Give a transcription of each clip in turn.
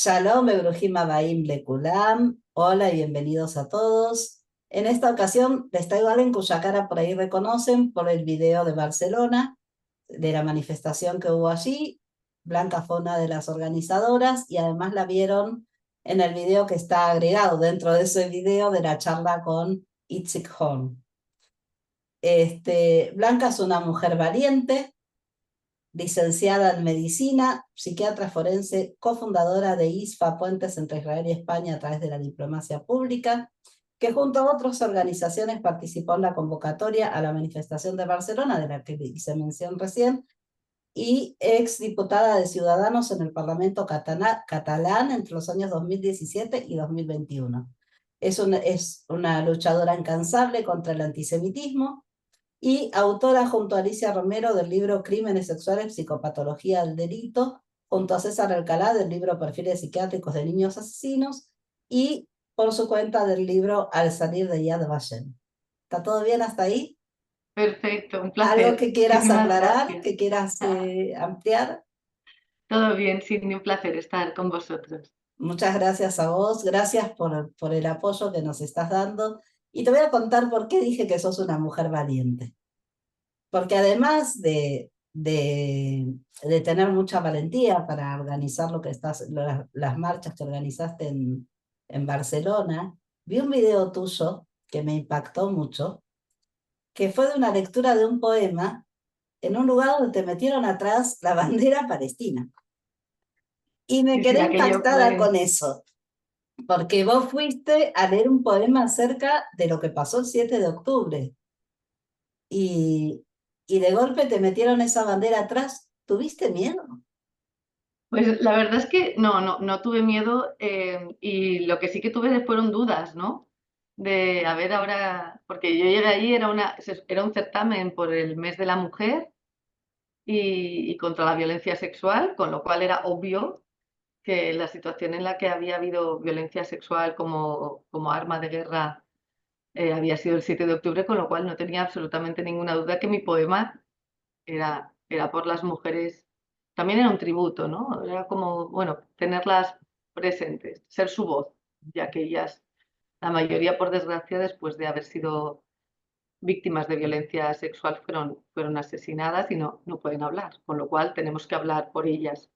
Shalom, Ebrujim Abaim Lekulam. Hola y bienvenidos a todos. En esta ocasión les traigo a alguien cuya cara por ahí reconocen por el video de Barcelona, de la manifestación que hubo allí. Blanca fue una de las organizadoras y además la vieron en el video que está agregado dentro de ese video de la charla con Itzik Horn. Blanca es una mujer valiente, licenciada en medicina, psiquiatra forense, cofundadora de ISFA, Puentes entre Israel y España a través de la diplomacia pública, que junto a otras organizaciones participó en la convocatoria a la manifestación de Barcelona, de la que hice mención recién, y ex diputada de Ciudadanos en el Parlamento catalán entre los años 2017 y 2021. Es una luchadora incansable contra el antisemitismo, y autora junto a Alicia Romero del libro Crímenes Sexuales, Psicopatología del Delito, junto a César Alcalá del libro Perfiles Psiquiátricos de Niños Asesinos, y por su cuenta del libro Al salir de Yad Vashem. ¿Está todo bien hasta ahí? Perfecto, un ¿Algo placer. que quieras Muchísimas aclarar, gracias. que quieras ampliar? Todo bien, Cindy, un placer estar con vosotros. Muchas gracias a vos, gracias por el apoyo que nos estás dando. Y te voy a contar por qué dije que sos una mujer valiente. Porque además de tener mucha valentía para organizar las marchas que organizaste en Barcelona, vi un video tuyo que me impactó mucho, que fue de una lectura de un poema en un lugar donde te metieron atrás la bandera palestina. Y me Sí, sí, quedé aquello impactada fue. con eso, porque vos fuiste a leer un poema acerca de lo que pasó el 7 de octubre y, y de golpe te metieron esa bandera atrás. ¿Tuviste miedo? Pues la verdad es que no tuve miedo, y lo que sí que tuve fueron dudas, ¿no? De, a ver, ahora, porque yo llegué allí, era un certamen por el mes de la mujer y contra la violencia sexual, con lo cual era obvio que la situación en la que había habido violencia sexual como arma de guerra había sido el 7 de octubre, con lo cual no tenía absolutamente ninguna duda que mi poema era por las mujeres. También era un tributo, ¿no? Era como, bueno, tenerlas presentes, ser su voz, ya que ellas, la mayoría, por desgracia, después de haber sido víctimas de violencia sexual, fueron asesinadas y no pueden hablar, con lo cual tenemos que hablar por ellas.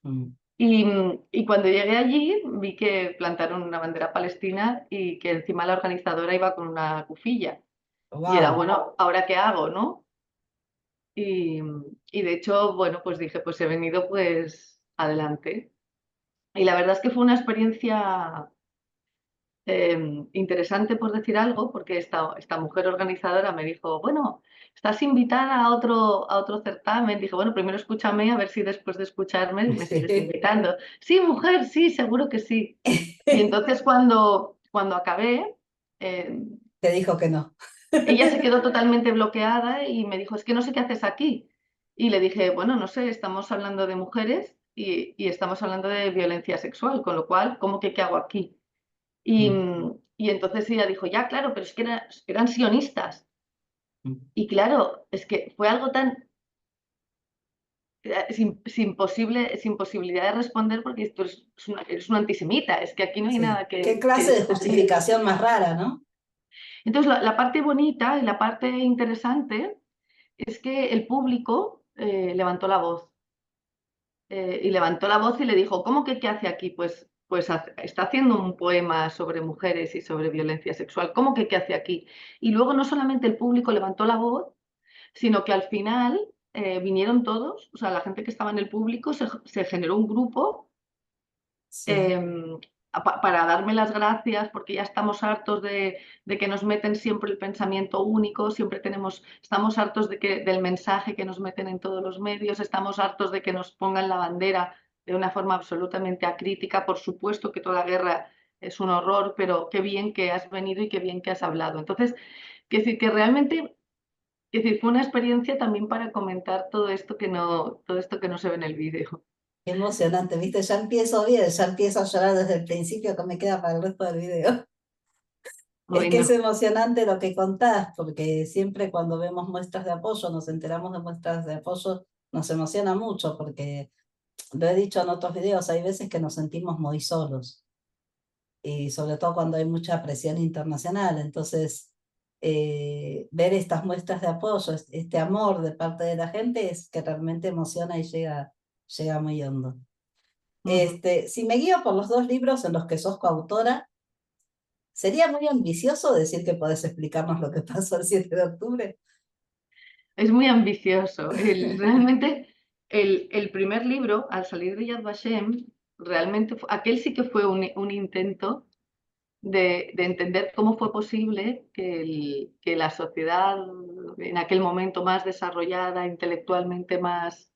Mm. Y cuando llegué allí vi que plantaron una bandera palestina y que encima la organizadora iba con una cufilla. Y era, Wow. bueno, ¿ahora qué hago, no? Y, y de hecho, bueno, pues dije, pues he venido, pues adelante. Y la verdad es que fue una experiencia interesante, por decir algo, porque esta mujer organizadora me dijo, bueno, estás invitada a otro certamen. Dije, bueno, primero escúchame a ver si después de escucharme me sigues invitando. Sí, mujer, sí, seguro que sí. Y entonces cuando acabé, eh, Te dijo que no. ella se quedó totalmente bloqueada y me dijo, es que no sé qué haces aquí. Y le dije, bueno, no sé, estamos hablando de mujeres y estamos hablando de violencia sexual, con lo cual, ¿cómo que qué hago aquí? Y, Mm, y entonces ella dijo, ya, claro, pero es que eran sionistas. mm. Y claro, es que fue algo tan sin posibilidad de responder porque tú eres un antisemita, es que aquí no hay Sí. nada ¿Qué que clase de discutir. justificación más rara, no? Entonces, la parte bonita y la parte interesante es que el público levantó la voz. Y levantó la voz y le dijo, ¿cómo que qué hace aquí? Pues está haciendo un poema sobre mujeres y sobre violencia sexual. ¿Cómo que qué hace aquí? Y luego no solamente el público levantó la voz, sino que al final vinieron todos, o sea, la gente que estaba en el público, se generó un grupo Sí. eh, para darme las gracias, porque ya estamos hartos de que nos meten siempre el pensamiento único, estamos hartos del mensaje que nos meten en todos los medios, estamos hartos de que nos pongan la bandera de una forma absolutamente acrítica. Por supuesto que toda guerra es un horror, pero qué bien que has venido y qué bien que has hablado. Entonces, quiero decir que realmente, quiero decir, fue una experiencia también para comentar todo esto que no se ve en el vídeo. Qué emocionante, ¿viste? Ya empiezo bien, ya empiezo a llorar desde el principio que me queda para el resto del video. Es que es Bueno. emocionante lo que contás, porque siempre cuando vemos muestras de apoyo, nos enteramos de muestras de apoyo, nos emociona mucho, porque lo he dicho en otros videos, hay veces que nos sentimos muy solos, y sobre todo cuando hay mucha presión internacional. Entonces, ver estas muestras de apoyo, este amor de parte de la gente, es que realmente emociona y llega muy hondo. Si me guío por los 2 libros en los que sos coautora, ¿sería muy ambicioso decir que podés explicarnos lo que pasó el 7 de octubre? Es muy ambicioso. Realmente el primer libro, al salir de Yad Vashem, realmente aquel sí que fue un intento de entender cómo fue posible que la sociedad en aquel momento más desarrollada, intelectualmente más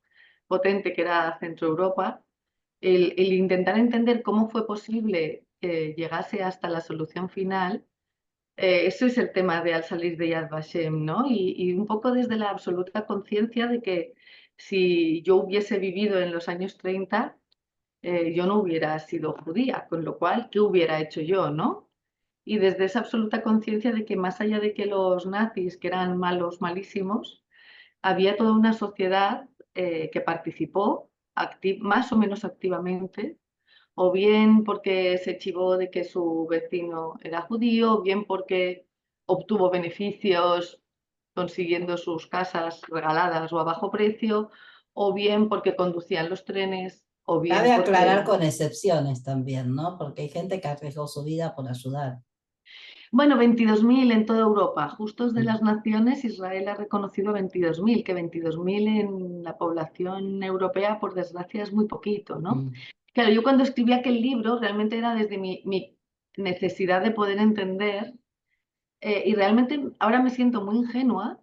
potente, que era Centro Europa, el intentar entender cómo fue posible que llegase hasta la solución final. Eso es el tema de Al salir de Yad Vashem, ¿no? Y un poco desde la absoluta conciencia de que si yo hubiese vivido en los años 30, yo no hubiera sido judía, con lo cual, ¿qué hubiera hecho yo, no? Y desde esa absoluta conciencia de que más allá de que los nazis, que eran malos, malísimos, había toda una sociedad que participó más o menos activamente, o bien porque se chivó de que su vecino era judío, o bien porque obtuvo beneficios consiguiendo sus casas regaladas o a bajo precio, o bien porque conducían los trenes, o Cabe bien aclarar porque... con excepciones también, ¿no? Porque hay gente que arriesgó su vida por ayudar. Bueno, 22.000 en toda Europa. Justos de Mm, las naciones, Israel ha reconocido 22.000, que 22.000 en la población europea, por desgracia, es muy poquito, ¿no? mm. Claro, yo cuando escribí aquel libro realmente era desde mi necesidad de poder entender, y realmente ahora me siento muy ingenua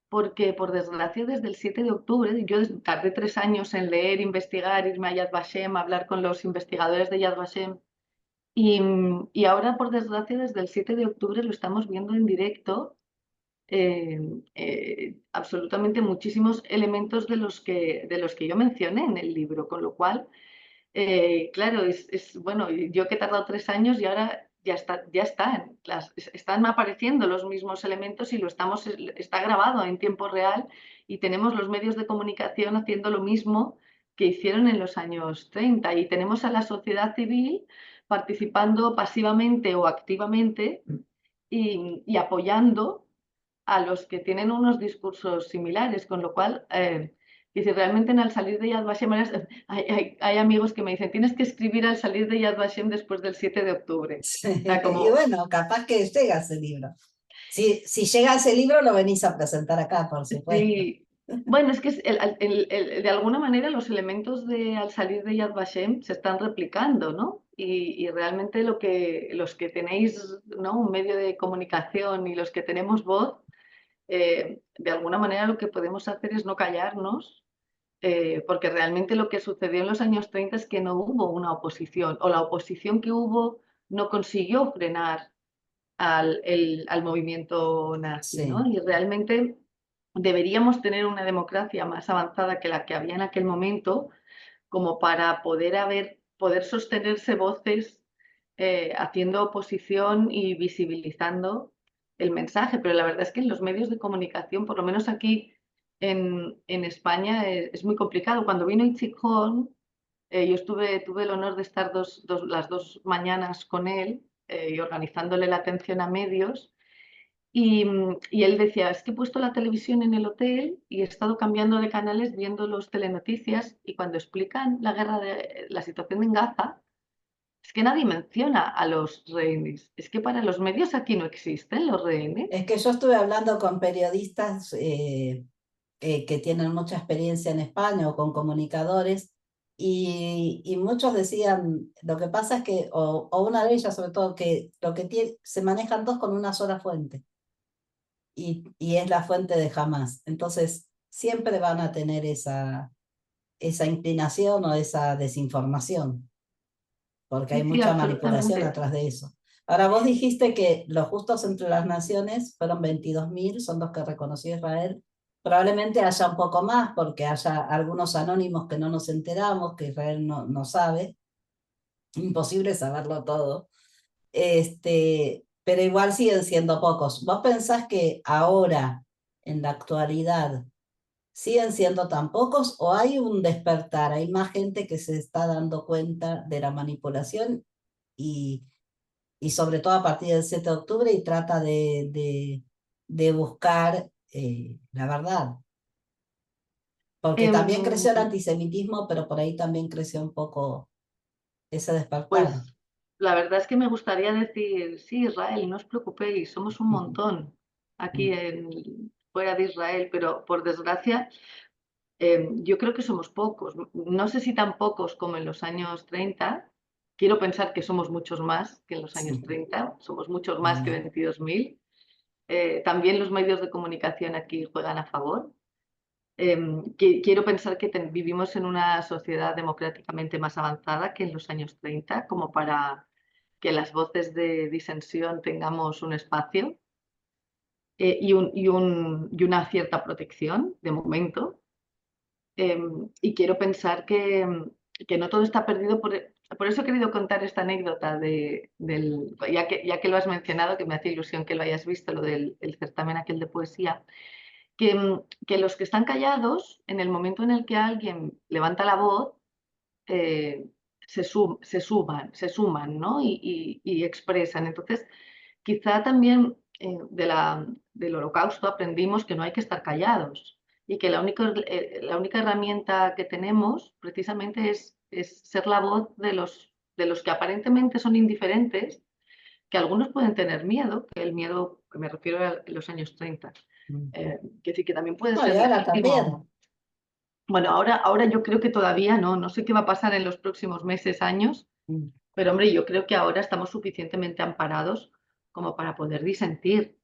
porque, por desgracia, desde el 7 de octubre, yo tardé 3 años en leer, investigar, irme a Yad Vashem, hablar con los investigadores de Yad Vashem, y ahora, por desgracia, desde el 7 de octubre lo estamos viendo en directo, eh, absolutamente muchísimos elementos de los que yo mencioné en el libro, con lo cual, claro, bueno, yo que he tardado 3 años y ahora están apareciendo los mismos elementos y está grabado en tiempo real, y tenemos los medios de comunicación haciendo lo mismo que hicieron en los años 30, y tenemos a la sociedad civil participando pasivamente o activamente y apoyando a los que tienen unos discursos similares, con lo cual, dice, realmente al salir de Yad Vashem, hay amigos que me dicen, tienes que escribir al salir de Yad Vashem después del 7 de octubre. O sea, Y como, bueno, capaz que llega ese libro. Si llega ese libro, lo venís a presentar acá, por supuesto. sí. Bueno, es que de alguna manera los elementos de al salir de Yad Vashem se están replicando, ¿no? Y realmente los que tenéis, ¿no?, un medio de comunicación, y los que tenemos voz, de alguna manera lo que podemos hacer es no callarnos, porque realmente lo que sucedió en los años 30 es que no hubo una oposición, o la oposición que hubo no consiguió frenar al movimiento nazi, ¿no? Sí. Y realmente deberíamos tener una democracia más avanzada que la que había en aquel momento, como para poder sostenerse voces, haciendo oposición y visibilizando el mensaje. Pero la verdad es que en los medios de comunicación, por lo menos aquí en España, es muy complicado. Cuando vino Itzik Holm, yo tuve el honor de estar las 2 mañanas con él, y organizándole la atención a medios. Y él decía, es que he puesto la televisión en el hotel y he estado cambiando de canales viendo los telenoticias, y cuando explican la situación en Gaza, es que nadie menciona a los rehenes. Es que para los medios aquí no existen los rehenes. Es que yo estuve hablando con periodistas que tienen mucha experiencia en España, o con comunicadores, y muchos decían, lo que pasa es que, o una de ellas sobre todo, que lo que se manejan dos con una sola fuente, y es la fuente de Hamas. Entonces, siempre van a tener esa inclinación o esa desinformación, porque Sí, hay sí, mucha manipulación absolutamente. atrás de eso. Ahora, vos dijiste que los justos entre las naciones fueron 22.000, son los que reconoció Israel. Probablemente haya un poco más, porque haya algunos anónimos que no nos enteramos, que Israel no sabe. Imposible saberlo todo. Pero igual siguen siendo pocos. ¿Vos pensás que ahora, en la actualidad, ¿Siguen siendo tan pocos o hay un despertar? Hay más gente que se está dando cuenta de la manipulación y, y sobre todo a partir del 7 de octubre y trata de buscar la verdad. Porque Em, también creció el antisemitismo, pero por ahí también creció un poco ese despertar. pues la verdad es que me gustaría decir, sí, Israel, no os preocupéis, somos un montón aquí fuera de Israel, pero por desgracia yo creo que somos pocos. No sé si tan pocos como en los años 30. Quiero pensar que somos muchos más que en los años Sí, 30, somos muchos más que también. 22.000. También los medios de comunicación aquí juegan a favor. Quiero pensar que vivimos en una sociedad democráticamente más avanzada que en los años 30, como para que las voces de disensión tengamos un espacio y una cierta protección de momento. Y quiero pensar que no todo está perdido. Por eso he querido contar esta anécdota ya que lo has mencionado, que me hace ilusión que lo hayas visto, lo del el certamen aquel de poesía, que los que están callados, en el momento en el que alguien levanta la voz, eh, se suman, ¿no? Y expresan. Entonces, quizá también del Holocausto aprendimos que no hay que estar callados y que la única herramienta que tenemos precisamente es ser la voz de los que aparentemente son indiferentes, que algunos pueden tener miedo, que el miedo, que me refiero a los años 30, que sí que también puede No, y ser ahora también. legítimo. Bueno, ahora yo creo que todavía no sé qué va a pasar en los próximos meses, años, pero hombre, yo creo que ahora estamos suficientemente amparados como para poder disentir,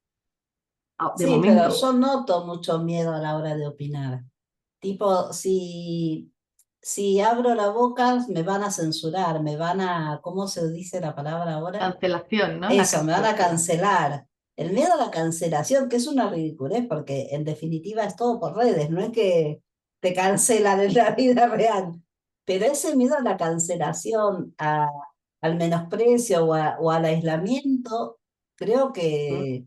de Sí, pero momento. yo noto mucho miedo a la hora de opinar. Tipo, si abro la boca, me van a censurar, me van a, ¿cómo se dice la palabra ahora? Cancelación, ¿no? La Eso, me van a cancelación. cancelar. El miedo a la cancelación, que es una ridiculez, porque en definitiva es todo por redes, no es que te cancelan en la vida real. Pero ese miedo a la cancelación, al menosprecio o al aislamiento, creo Mm, que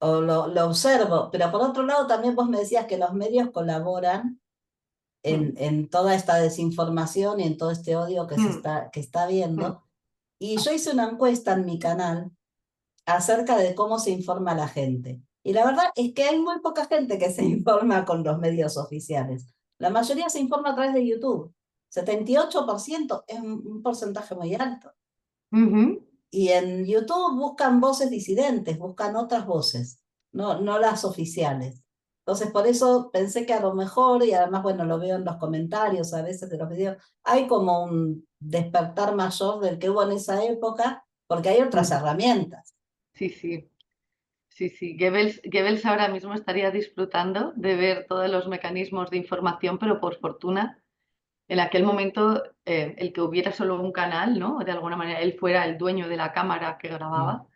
o lo observo, pero por otro lado también vos me decías que los medios colaboran mm, en toda esta desinformación y en todo este odio mm, que está mm, viendo. Y yo hice una encuesta en mi canal acerca de cómo se informa la gente. Y la verdad es que hay muy poca gente que se informa con los medios oficiales. La mayoría se informa a través de YouTube. 78% es un porcentaje muy alto. ujú. Y en YouTube buscan voces disidentes, buscan otras voces, no las oficiales. Entonces, por eso pensé que a lo mejor, y además, bueno, lo veo en los comentarios a veces de los videos, hay como un despertar mayor del que hubo en esa época, porque hay otras Mm. herramientas. Sí, sí, sí, sí. Goebbels ahora mismo estaría disfrutando de ver todos los mecanismos de información, pero por fortuna, en aquel momento, el que hubiera solo un canal, ¿no? De alguna manera, él fuera el dueño de la cámara que Mm. grababa.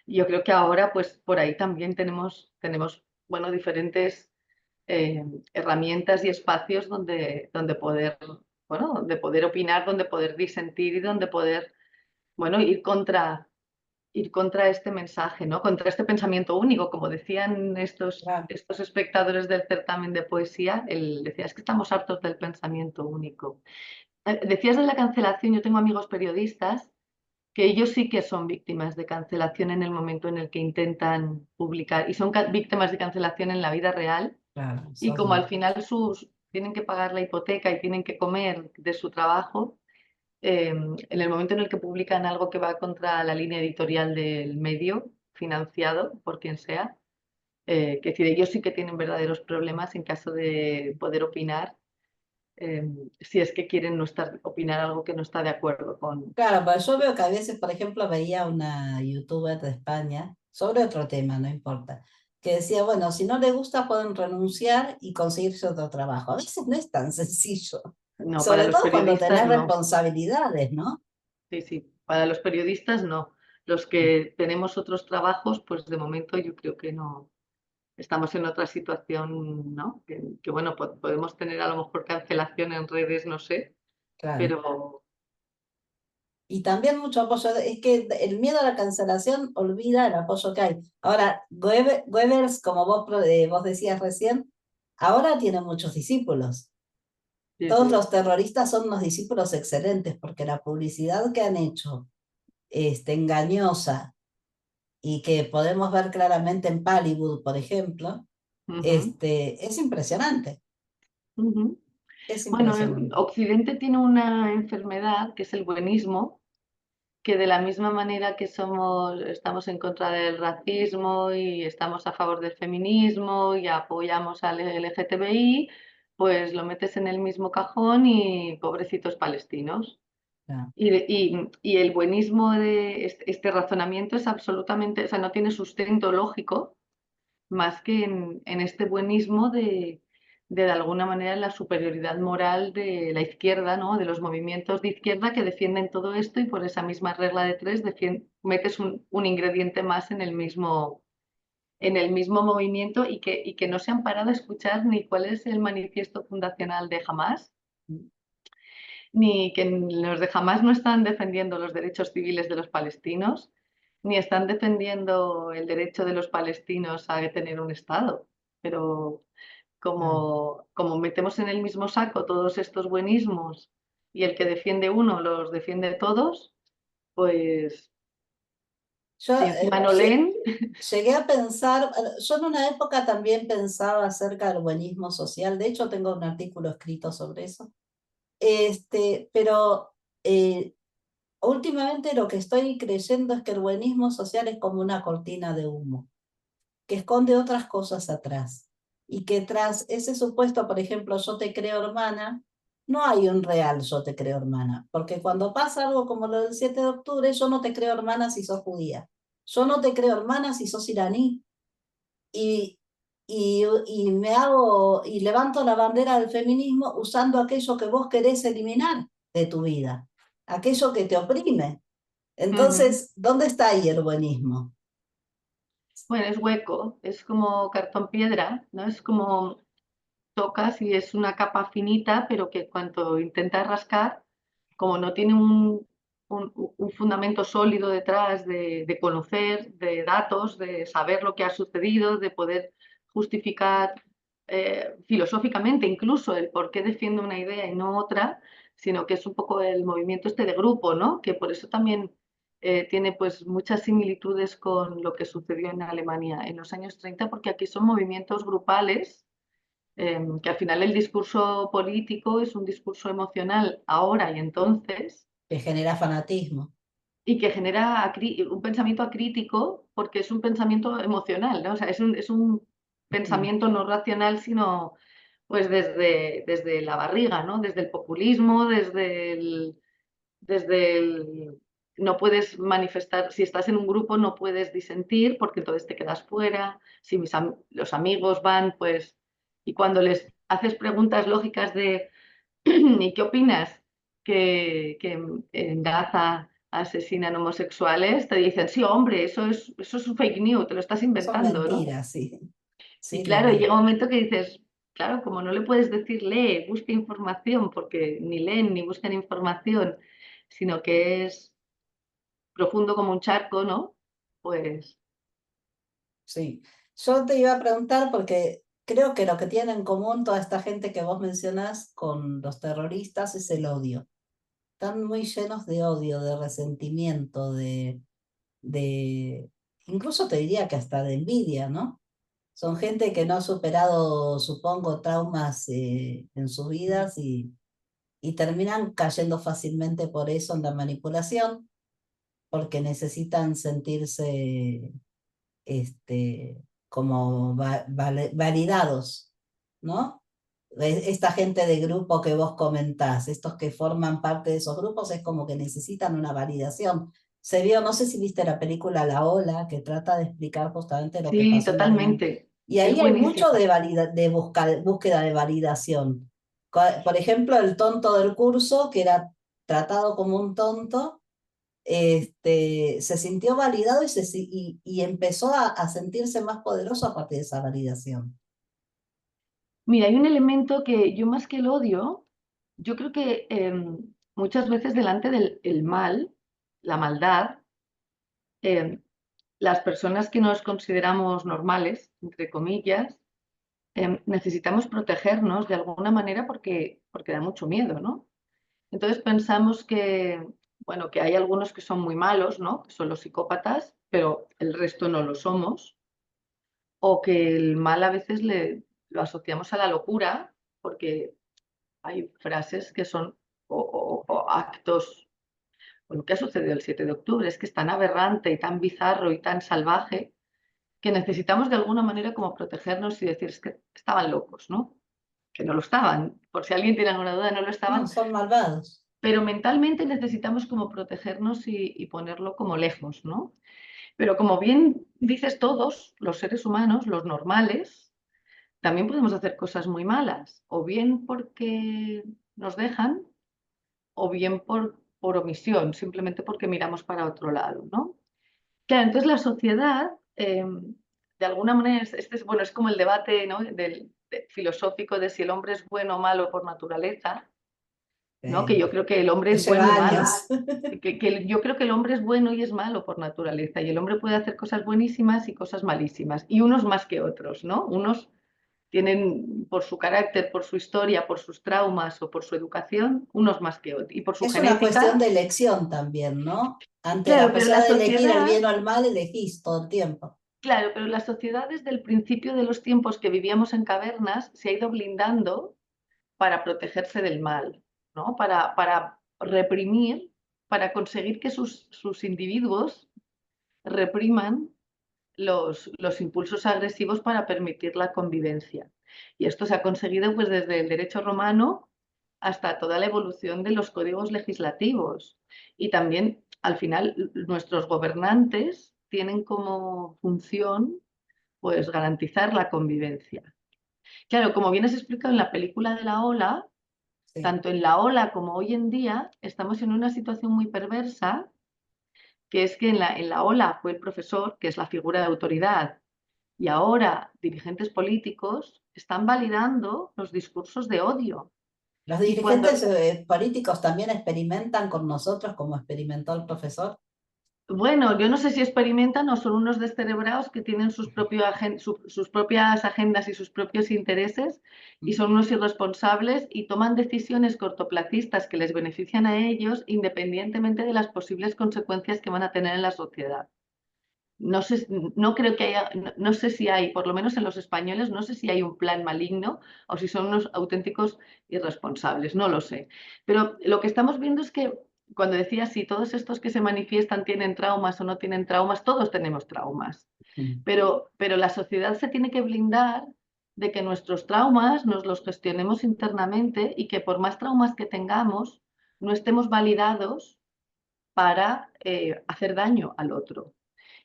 Yo creo que ahora, pues por ahí también tenemos bueno, diferentes herramientas y espacios donde poder, bueno, donde poder opinar, donde poder disentir y donde poder, bueno, ir contra este mensaje, ¿no? Contra este pensamiento único, como decían Claro. estos espectadores del certamen de poesía, él decía, es que estamos hartos del pensamiento único. Decías de la cancelación, yo tengo amigos periodistas que ellos sí que son víctimas de cancelación en el momento en el que intentan publicar y son víctimas de cancelación en la vida real Claro, es y como al horrible. final tienen que pagar la hipoteca y tienen que comer de su trabajo, en el momento en el que publican algo que va contra la línea editorial del medio, financiado por quien sea, que decir, ellos sí que tienen verdaderos problemas en caso de poder opinar, eh, si es que quieren opinar algo que no está de acuerdo con... Claro, pues yo veo que a veces, por ejemplo, veía una youtuber de España sobre otro tema, no importa, que decía, bueno, si no le gusta pueden renunciar y conseguirse otro trabajo. A veces no es tan sencillo, No, para sobre los todo cuando periodistas tenés no. responsabilidades, ¿no? Sí, sí, para los periodistas no. Los que tenemos otros trabajos, pues de momento yo creo que no. Estamos en otra situación, ¿no? Que bueno, podemos tener a lo mejor cancelación en redes, no sé, Claro. pero Y también mucho apoyo, es que el miedo a la cancelación olvida el apoyo que hay. Ahora, Goebbels, como vos decías recién, ahora tiene muchos discípulos. Sí, Todos sí. los terroristas son unos discípulos excelentes porque la publicidad que han hecho, engañosa, y que podemos ver claramente en Hollywood, por ejemplo, Ujú, es impresionante, ujú. es Bueno, impresionante. Occidente tiene una enfermedad que es el buenismo, que de la misma manera que estamos en contra del racismo y estamos a favor del feminismo y apoyamos al LGTBI, pues lo metes en el mismo cajón y pobrecitos palestinos. Ya, Y el buenismo de este razonamiento es absolutamente, o sea, no tiene sustento lógico más que en este buenismo de alguna manera la superioridad moral de la izquierda, ¿no? De los movimientos de izquierda que defienden todo esto y por esa misma regla de tres metes un ingrediente más en el mismo movimiento y que no se han parado a escuchar ni cuál es el manifiesto fundacional de Hamas, ni que los de Hamas no están defendiendo los derechos civiles de los palestinos, ni están defendiendo el derecho de los palestinos a tener un Estado. Pero ya. como metemos en el mismo saco todos estos buenismos y el que defiende uno los defiende todos, pues Yo si encima no leen, llegué a pensar, yo en una época también pensaba acerca del buenismo social, de hecho tengo un artículo escrito sobre eso, pero eh, últimamente lo que estoy creyendo es que el buenismo social es como una cortina de humo, que esconde otras cosas atrás. Y que tras ese supuesto, por ejemplo, yo te creo hermana, no hay un real yo te creo hermana. Porque cuando pasa algo como lo del 7 de octubre, yo no te creo hermana si sos judía. Yo no te creo hermana si sos iraní. Y, y me hago, y levanto la bandera del feminismo usando aquello que vos querés eliminar de tu vida, aquello que te oprime. ujú, Entonces, ¿dónde está ahí el buenismo? bueno, es hueco, es como cartón piedra, ¿no? Es como tocas y es una capa finita, pero que cuando intentas rascar, como no tiene un fundamento sólido detrás de conocer, de datos, de saber lo que ha sucedido, de poder justificar filosóficamente incluso el por qué defiende una idea y no otra, sino que es un poco el movimiento este de grupo, ¿no? Que por eso también tiene pues muchas similitudes con lo que sucedió en Alemania en los años 30, porque aquí son movimientos grupales, que al final el discurso político es un discurso emocional ahora y entonces, Que genera fanatismo. y que genera un pensamiento acrítico porque es un pensamiento emocional, ¿no? O sea, es un Mm. pensamiento no racional, sino pues desde la barriga, ¿no? Desde el populismo, desde el no puedes manifestar, si estás en un grupo no puedes disentir porque entonces te quedas fuera, si los amigos van, pues, y cuando les haces preguntas lógicas de ¿y qué opinas que en Gaza asesinan homosexuales? Te dicen, sí, hombre, eso es un fake news, te lo estás Son inventando, ¿no? mentiras, sí. Y Sí, lo claro, vi. llega un momento que dices, claro, como no le puedes decir lee, busca información, porque ni leen ni buscan información, sino que es profundo como un charco, ¿no? Pues Sí. Yo te iba a preguntar porque creo que lo que tiene en común toda esta gente que vos mencionás con los terroristas es el odio. Están muy llenos de odio, de resentimiento, de, incluso te diría que hasta de envidia, ¿no? Son gente que no ha superado, supongo, traumas en sus vidas y terminan cayendo fácilmente por eso en la manipulación, porque necesitan sentirse como validados, ¿no? Esta gente de grupo que vos comentás, estos que forman parte de esos grupos, es como que necesitan una validación. Se vio, no sé si viste la película La Ola, que trata de explicar justamente lo que sí, pasó en Alemania. totalmente. Y Es ahí hay buenísima. mucho de búsqueda de validación. Por ejemplo, el tonto del curso, que era tratado como un tonto, se sintió validado y empezó a sentirse más poderoso a partir de esa validación. Mira, hay un elemento que yo más que el odio, yo creo que muchas veces delante del el mal, la maldad, em, las personas que nos consideramos normales, entre comillas, necesitamos protegernos de alguna manera porque da mucho miedo, ¿no? Entonces pensamos que, bueno, que hay algunos que son muy malos, ¿no? Que son los psicópatas, pero el resto no lo somos. O que el mal a veces lo asociamos a la locura, porque hay frases que son, o actos, o lo que ha sucedido el 7 de octubre, es que es tan aberrante y tan bizarro y tan salvaje que necesitamos de alguna manera como protegernos y decir, es que estaban locos, ¿no? Que no lo estaban, por si alguien tiene alguna duda, no lo No, estaban, son malvados. pero mentalmente necesitamos como protegernos y ponerlo como lejos, ¿no? Pero como bien dices todos, los seres humanos, los normales, también podemos hacer cosas muy malas, o bien porque nos dejan, o bien por omisión, simplemente porque miramos para otro lado, ¿no? Claro, entonces la sociedad, de alguna manera, bueno, es como el debate, ¿no? Filosófico de si el hombre es bueno o malo por naturaleza, ¿no? Que yo creo que el hombre Que es bueno y lleva malo. años. Yo creo que el hombre es bueno y es malo por naturaleza, y el hombre puede hacer cosas buenísimas y cosas malísimas, y unos más que otros, ¿no? Unos tienen por su carácter, por su historia, por sus traumas o por su educación, unos más que otros, y por su Es una cuestión genética. de elección también, ¿no? A Claro, pero la pesar de elegir el sociedad, bien o el mal, elegís todo el tiempo. claro, pero la sociedad desde el principio de los tiempos que vivíamos en cavernas se ha ido blindando para protegerse del mal, ¿no? Para reprimir, para conseguir que sus individuos repriman los impulsos agresivos para permitir la convivencia. Y esto se ha conseguido pues desde el derecho romano hasta toda la evolución de los códigos legislativos. Y también, al final, nuestros gobernantes tienen como función pues garantizar la convivencia. Claro, como bien has explicado en la película de La Ola, Sí. tanto en La Ola como hoy en día estamos en una situación muy perversa, que es que en la Ola fue el profesor, que es la figura de autoridad, y ahora dirigentes políticos están validando los discursos de odio. Los Y cuando, dirigentes políticos también experimentan con nosotros como experimentó el profesor. bueno, yo no sé si experimentan o son unos descerebrados que tienen sus propias agendas y sus propios intereses, y son unos irresponsables y toman decisiones cortoplacistas que les benefician a ellos independientemente de las posibles consecuencias que van a tener en la sociedad. No sé, no creo que haya, no sé si hay, por lo menos en los españoles, no sé si hay un plan maligno o si son unos auténticos irresponsables, no lo sé. Pero lo que estamos viendo es que cuando decía si todos estos que se manifiestan tienen traumas o no tienen traumas, todos tenemos traumas. Mm. Pero la sociedad se tiene que blindar de que nuestros traumas nos los gestionemos internamente y que por más traumas que tengamos, no estemos validados para hacer daño al otro.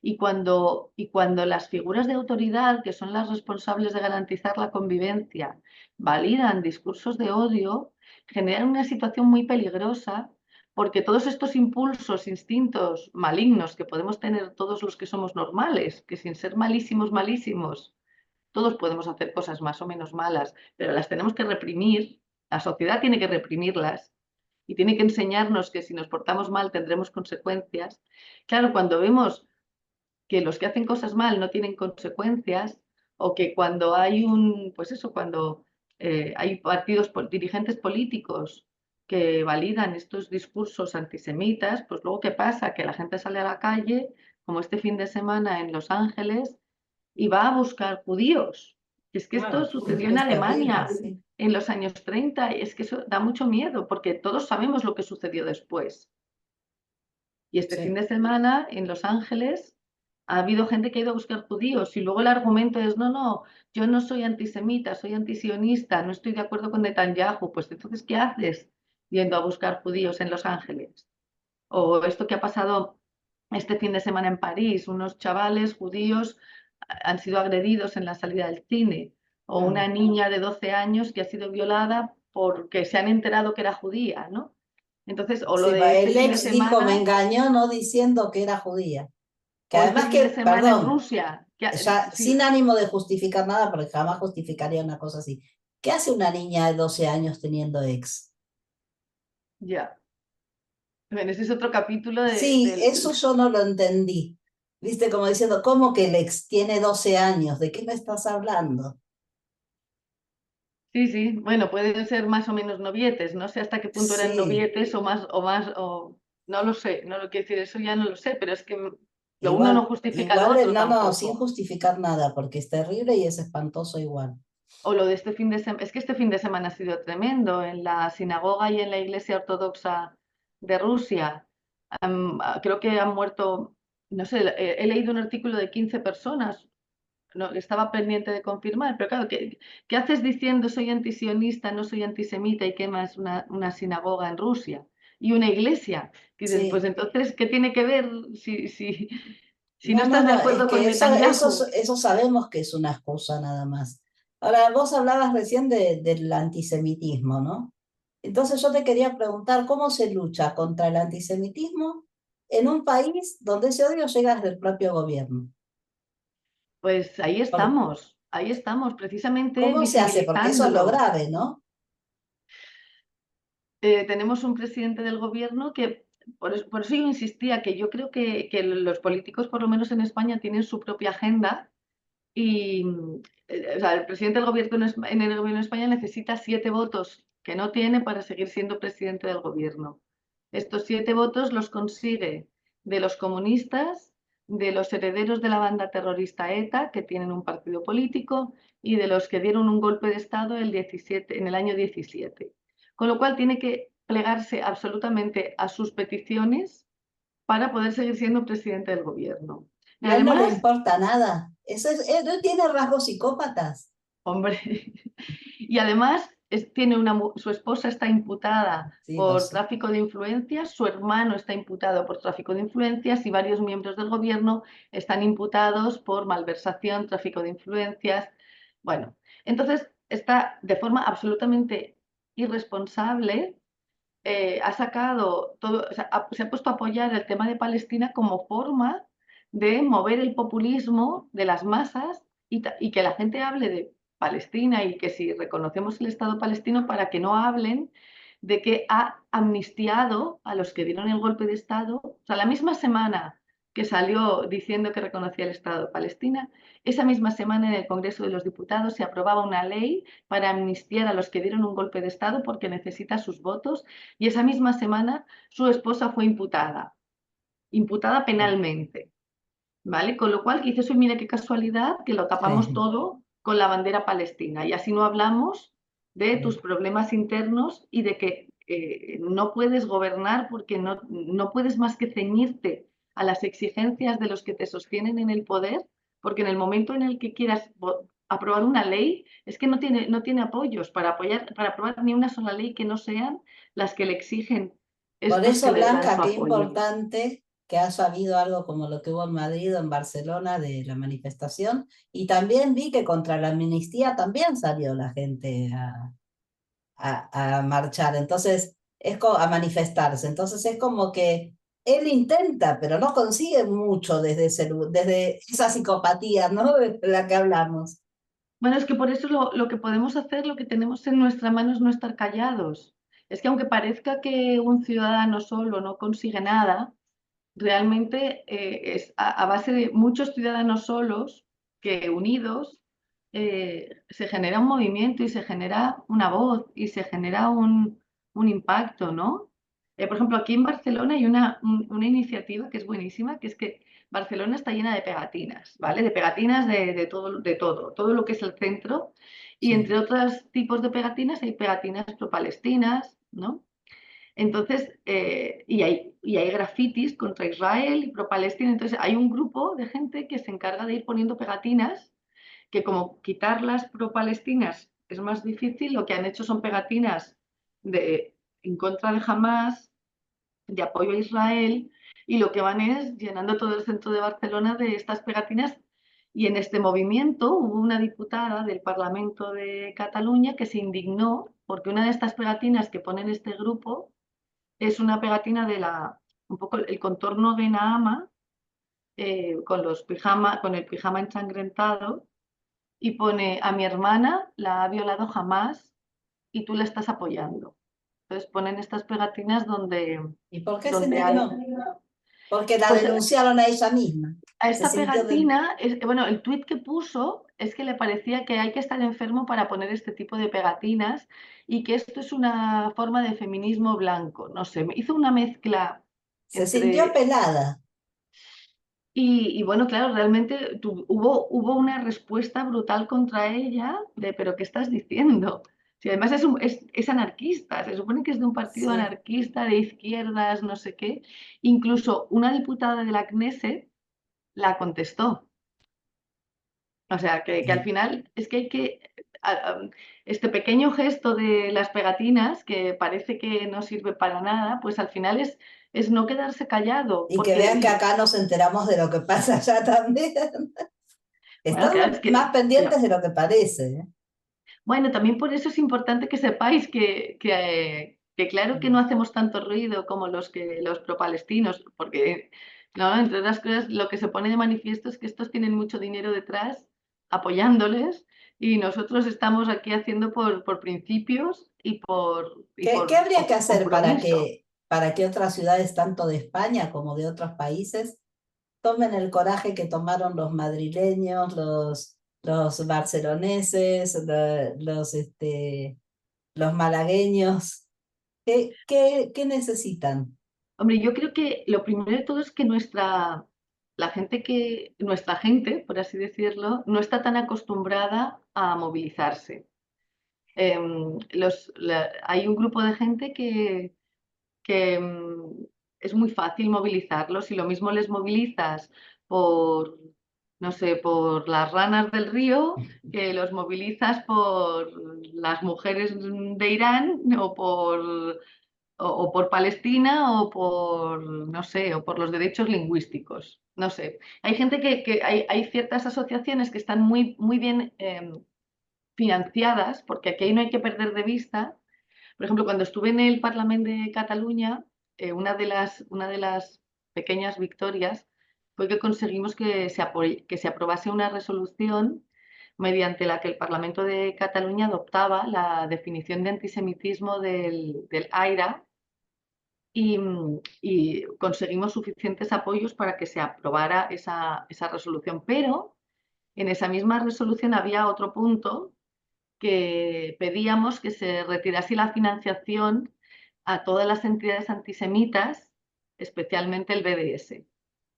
Y cuando las figuras de autoridad, que son las responsables de garantizar la convivencia, validan discursos de odio, generan una situación muy peligrosa, porque todos estos impulsos, instintos malignos que podemos tener todos los que somos normales, que sin ser malísimos, malísimos, todos podemos hacer cosas más o menos malas, pero las tenemos que reprimir, la sociedad tiene que reprimirlas y tiene que enseñarnos que si nos portamos mal tendremos consecuencias. Claro, cuando vemos que los que hacen cosas mal no tienen consecuencias, o que cuando hay pues eso, cuando hay dirigentes políticos que validan estos discursos antisemitas, pues luego ¿qué pasa? Que la gente sale a la calle, como este fin de semana en Los Ángeles, y va a buscar judíos. Es que esto Claro, sucedió en es terrible, Alemania sí. en los años 30, y es que eso da mucho miedo, porque todos sabemos lo que sucedió después. Y este fin Sí. de semana en Los Ángeles ha habido gente que ha ido a buscar judíos, y luego el argumento es, no, no, yo no soy antisemita, soy antisionista, no estoy de acuerdo con Netanyahu. Pues entonces, ¿qué haces yendo a buscar judíos en Los Ángeles? O esto que ha pasado este fin de semana en París, unos chavales judíos han sido agredidos en la salida del cine, o una Claro. niña de 12 años que ha sido violada porque se han enterado que era judía, ¿no? Entonces, o lo Sí, de este el fin de ex dijo, me semana, engañó no diciendo que era judía. Que o este además fin de que, semana en perdón, Rusia, ya sí, sin ánimo de justificar nada, porque jamás justificaría una cosa así. ¿Qué hace una niña de 12 años teniendo ex? ya. Bueno, ese es otro capítulo Sí, eso yo no lo entendí. Viste, como diciendo, ¿cómo que el ex tiene 12 años? ¿De qué me estás hablando? Sí, sí, bueno, pueden ser más o menos novietes, no sé hasta qué punto eran Sí, novietes o no lo sé, no lo quiero decir, eso ya no lo sé, pero es que lo uno no igual, justifica lo igual, otro no, no, sin tampoco. justificar nada, porque es terrible y es espantoso igual. O lo de este fin de semana, es que este fin de semana ha sido tremendo en la sinagoga y en la iglesia ortodoxa de Rusia. Creo que han muerto, no sé, he leído un artículo de 15 personas, no, estaba pendiente de confirmar, pero claro, ¿qué haces diciendo soy antisionista, no soy antisemita y quemas una sinagoga en Rusia y una iglesia? Y dices, pues Sí. entonces, ¿qué tiene que ver si no No, no, estás de no, es acuerdo con que Netanyahu? eso sabemos que es una excusa nada más. Ahora, vos hablabas recién del antisemitismo, ¿no? Entonces yo te quería preguntar, ¿cómo se lucha contra el antisemitismo en un país donde ese odio llega desde el propio gobierno? Pues ahí estamos, precisamente ¿Cómo se hace? Porque eso es lo visibilizándolo. grave, ¿no? Tenemos un presidente del gobierno que, por eso yo insistía, que yo creo que los políticos, por lo menos en España, tienen su propia agenda y o sea, el presidente del gobierno en el gobierno de España necesita 7 votos que no tiene para seguir siendo presidente del gobierno. Estos 7 votos los consigue de los comunistas, de los herederos de la banda terrorista ETA, que tienen un partido político, y de los que dieron un golpe de Estado en el año 17. Con lo cual tiene que plegarse absolutamente a sus peticiones para poder seguir siendo presidente del gobierno. Y a él no le Además, importa nada. Él tiene rasgos psicópatas. hombre, y además tiene su esposa está imputada Sí, lo por sé. tráfico de influencias, su hermano está imputado por tráfico de influencias y varios miembros del gobierno están imputados por malversación, tráfico de influencias. Bueno, entonces está de forma absolutamente irresponsable, ha sacado todo, o sea, se ha puesto a apoyar el tema de Palestina como forma de mover el populismo de las masas y que la gente hable de Palestina y que si reconocemos el Estado palestino para que no hablen de que ha amnistiado a los que dieron el golpe de Estado. O sea, la misma semana que salió diciendo que reconocía el Estado de Palestina, esa misma semana en el Congreso de los Diputados se aprobaba una ley para amnistiar a los que dieron un golpe de Estado porque necesita sus votos y esa misma semana su esposa fue imputada penalmente, ¿vale? Con lo cual, dices, mira qué casualidad que lo tapamos Sí. todo con la bandera palestina y así no hablamos de tus Sí. problemas internos y de que no puedes gobernar porque no puedes más que ceñirte a las exigencias de los que te sostienen en el poder, porque en el momento en el que quieras aprobar una ley, es que no tiene apoyos para aprobar ni una sola ley que no sean las que le exigen Por estos que eso, le dan Blanca, su qué apoyo. importante que haya habido algo como lo que hubo en Madrid o en Barcelona de la manifestación. Y también vi que contra la amnistía también salió la gente a marchar. Entonces, a manifestarse. Entonces es como que él intenta, pero no consigue mucho desde esa psicopatía, ¿no? De la que hablamos. Bueno, es que por eso lo que podemos hacer, lo que tenemos en nuestra mano es no estar callados. Es que aunque parezca que un ciudadano solo no consigue nada, realmente es a base de muchos ciudadanos solos que unidos se genera un movimiento y se genera una voz y se genera un impacto, ¿no? Por ejemplo, aquí en Barcelona hay una iniciativa que es buenísima, que es que Barcelona está llena de pegatinas, ¿vale? De pegatinas todo lo que es el centro. Y Sí. entre otros tipos de pegatinas hay pegatinas pro-palestinas, ¿no? Entonces, y hay grafitis contra Israel y pro-Palestina. Entonces, hay un grupo de gente que se encarga de ir poniendo pegatinas, que como quitarlas pro-palestinas es más difícil, lo que han hecho son pegatinas en contra de Hamas, de apoyo a Israel, y lo que van es llenando todo el centro de Barcelona de estas pegatinas. Y en este movimiento hubo una diputada del Parlamento de Cataluña que se indignó porque una de estas pegatinas que pone en este grupo es una pegatina un poco el contorno de Nahama, con el pijama ensangrentado, y pone a mi hermana la ha violado jamás y tú la estás apoyando. Entonces ponen estas pegatinas donde, ¿Y por qué se donde hay, indignó? Porque la pues denunciaron a ella misma. a Se esta sintió del... pegatina, bueno, el tuit que puso es que le parecía que hay que estar enfermo para poner este tipo de pegatinas y que esto es una forma de feminismo blanco. No sé, hizo una mezcla Se sintió entre... apelada. Y bueno, claro, realmente hubo una respuesta brutal contra ella de, pero ¿qué estás diciendo? Si además es anarquista, se supone que es de un partido Sí. anarquista, de izquierdas, no sé qué. Incluso una diputada de la Knesset la contestó. O sea, que al Sí. final es que hay que... Este pequeño gesto de las pegatinas, que parece que no sirve para nada, pues al final es no quedarse callado, Y que porque vean que acá nos enteramos de lo que pasa allá también. bueno, claro, Están más pendientes de lo que parece, ¿eh? bueno, también por eso es importante que sepáis que claro que no Mm. hacemos tanto ruido como los pro-palestinos, porque, no, entre otras cosas, lo que se pone de manifiesto es que estos tienen mucho dinero detrás apoyándoles y nosotros estamos aquí haciendo por principios ¿Qué habría que por hacer compromiso. para que otras ciudades, tanto de España como de otros países, tomen el coraje que tomaron los madrileños, los barceloneses, los malagueños? ¿Qué necesitan? Hombre, yo creo que lo primero de todo es que nuestra gente, por así decirlo, no está tan acostumbrada a movilizarse. Hay un grupo de gente que es muy fácil movilizarlos y lo mismo les movilizas por, no sé, por las ranas del río, que los movilizas por las mujeres de Irán o por Palestina o por, no sé, o por los derechos lingüísticos. No sé. Hay gente hay ciertas asociaciones que están muy bien financiadas, porque aquí no hay que perder de vista. Por ejemplo, cuando estuve en el Parlamento de Cataluña, una de las pequeñas victorias fue que conseguimos que se aprobase una resolución mediante la que el Parlamento de Cataluña adoptaba la definición de antisemitismo del AIRA y conseguimos suficientes apoyos para que se aprobara esa resolución. Pero en esa misma resolución había otro punto que pedíamos que se retirase la financiación a todas las entidades antisemitas, especialmente el BDS.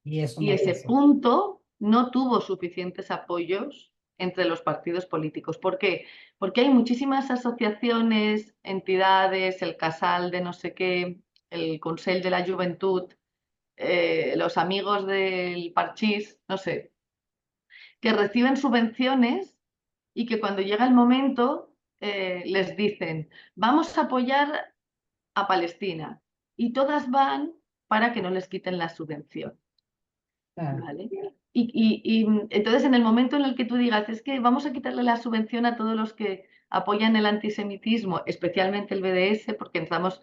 Y eso Y no ese pasó. punto no tuvo suficientes apoyos entre los partidos políticos. ¿Por qué? Porque hay muchísimas asociaciones, entidades, el Casal de no sé qué, el Consell de la Juventud, los amigos del Parchís, no sé, que reciben subvenciones y que cuando llega el momento les dicen, vamos a apoyar a Palestina. Y todas van para que no les quiten la subvención. Claro. ¿Vale? Entonces, en el momento en el que tú digas, es que vamos a quitarle la subvención a todos los que apoyan el antisemitismo, especialmente el BDS, porque entramos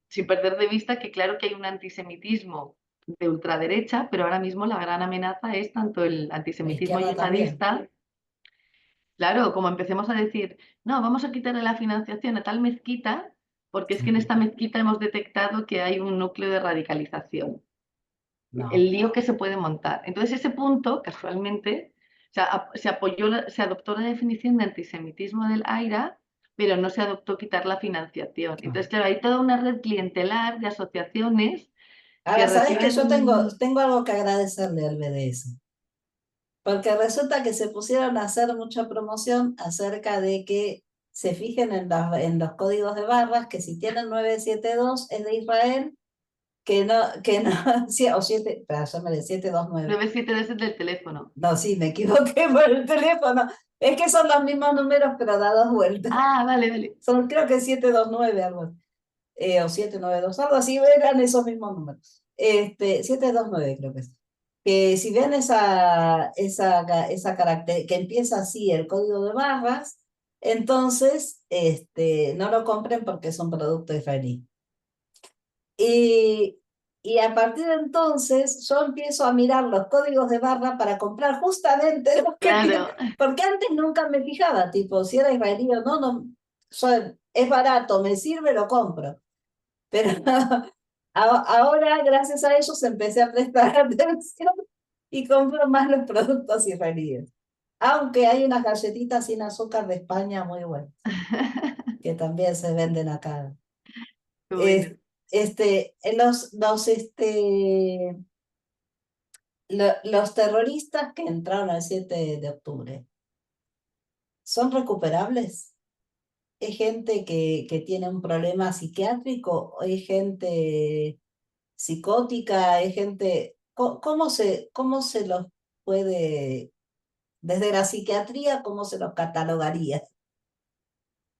sin perder de vista que claro que hay un antisemitismo de ultraderecha, pero ahora mismo la gran amenaza es tanto el La antisemitismo izquierda también. yihadista. Claro, como empecemos a decir, no, vamos a quitarle la financiación a tal mezquita, porque es que en esta mezquita hemos detectado que hay un núcleo de radicalización. No. El lío que se puede montar. Entonces, ese punto, casualmente, se adoptó la definición de antisemitismo del AIRA, pero no se adoptó quitar la financiación. Ah. Entonces, claro, hay toda una red clientelar de asociaciones que Ahora, ¿sabes que yo reciben... tengo algo que agradecerle al BDS? Porque resulta que se pusieron a hacer mucha promoción acerca de que se fijen en los códigos de barras, que si tienen 972 es de Israel, que no, sí, o 7, espera, ya me de 729. 97 veces del teléfono. No, sí, me equivoqué por el teléfono. Es que son los mismos números, pero da dos vueltas. Ah, vale, vale. Son, creo que 729 algo así. O 792 algo así, eran esos mismos números. 729 creo que es. Que si ven esa carácter, que empieza así el código de barras, entonces no lo compren porque es un producto israelí. Y, y a partir de entonces yo empiezo a mirar los códigos de barra para comprar justamente los que tienen, Claro. porque antes nunca me fijaba, tipo, si era israelí o no, no, es barato, me sirve, lo compro. Pero ahora, gracias a ellos, empecé a prestar atención y compro más los productos israelíes. Aunque hay unas galletitas sin azúcar de España muy buenas, que también se venden acá. Bueno, Es- los terroristas que entraron el 7 de octubre, ¿son recuperables? ¿Es gente que tiene un problema psiquiátrico? ¿O es gente psicótica? ¿Es gente... cómo se los puede, desde la psiquiatría, cómo se los catalogaría?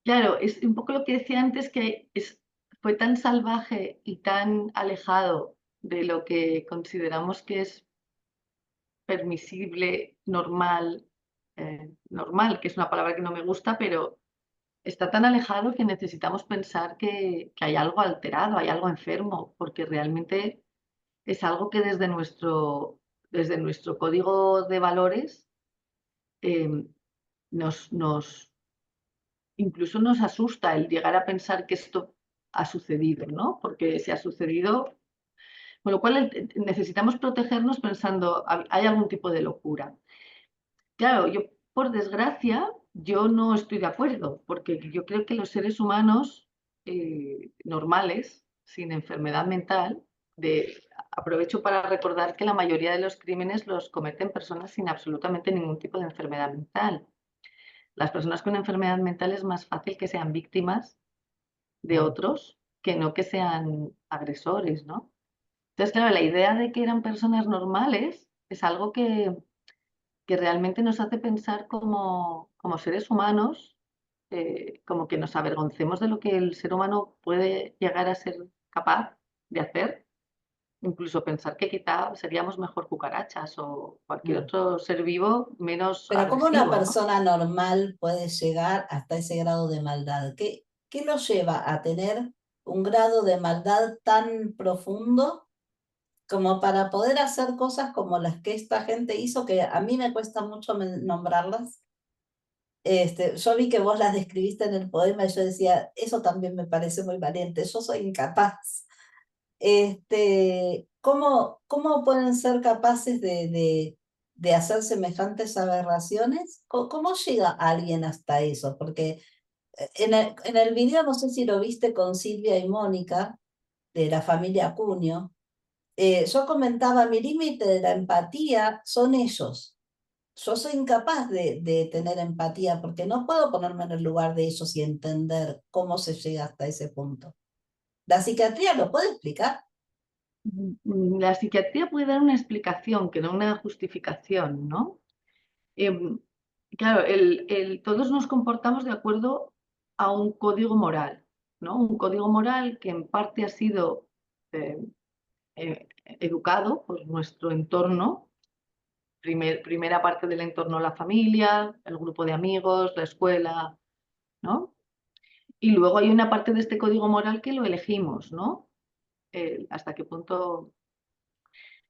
claro, es un poco lo que decía antes, que fue tan salvaje y tan alejado de lo que consideramos que es permisible, normal, normal, que es una palabra que no me gusta, pero está tan alejado que necesitamos pensar que hay algo alterado, hay algo enfermo, porque realmente es algo que desde nuestro código de valores eh, nos incluso nos asusta el llegar a pensar que esto ha sucedido, ¿no? Porque si ha sucedido, con lo cual necesitamos protegernos pensando, hay algún tipo de locura. Claro, yo, por desgracia, yo no estoy de acuerdo, porque yo creo que los seres humanos normales, sin enfermedad mental, aprovecho para recordar que la mayoría de los crímenes los cometen personas sin absolutamente ningún tipo de enfermedad mental. Las personas con enfermedad mental es más fácil que sean víctimas de otros que no que sean agresores, ¿no? Entonces, claro, la idea de que eran personas normales es algo que realmente nos hace pensar como seres humanos, como que nos avergoncemos de lo que el ser humano puede llegar a ser capaz de hacer, incluso pensar que quizá seríamos mejor cucarachas o cualquier Mm. otro ser vivo menos Pero ¿cómo una agresivo, ¿no? persona normal puede llegar hasta ese grado de maldad? ¿Qué lo lleva a tener un grado de maldad tan profundo como para poder hacer cosas como las que esta gente hizo, que a mí me cuesta mucho nombrarlas? Yo vi que vos las describiste en el poema y yo decía, eso también me parece muy valiente, yo soy incapaz. ¿Cómo pueden ser capaces de hacer semejantes aberraciones? ¿Cómo llega alguien hasta eso? Porque en el video, no sé si lo viste con Silvia y Mónica, de la familia Acuña, yo comentaba, mi límite de la empatía son ellos. Yo soy incapaz de tener empatía porque no puedo ponerme en el lugar de ellos y entender cómo se llega hasta ese punto. ¿La psiquiatría lo puede explicar? La psiquiatría puede dar una explicación, que no una justificación, ¿no? Em, claro, todos nos comportamos de acuerdo a un código moral, ¿no? Un código moral que en parte ha sido eh, educado por nuestro entorno, primera parte del entorno, la familia, el grupo de amigos, la escuela, ¿no? Y luego hay una parte de este código moral que lo elegimos, ¿no? Hasta qué punto.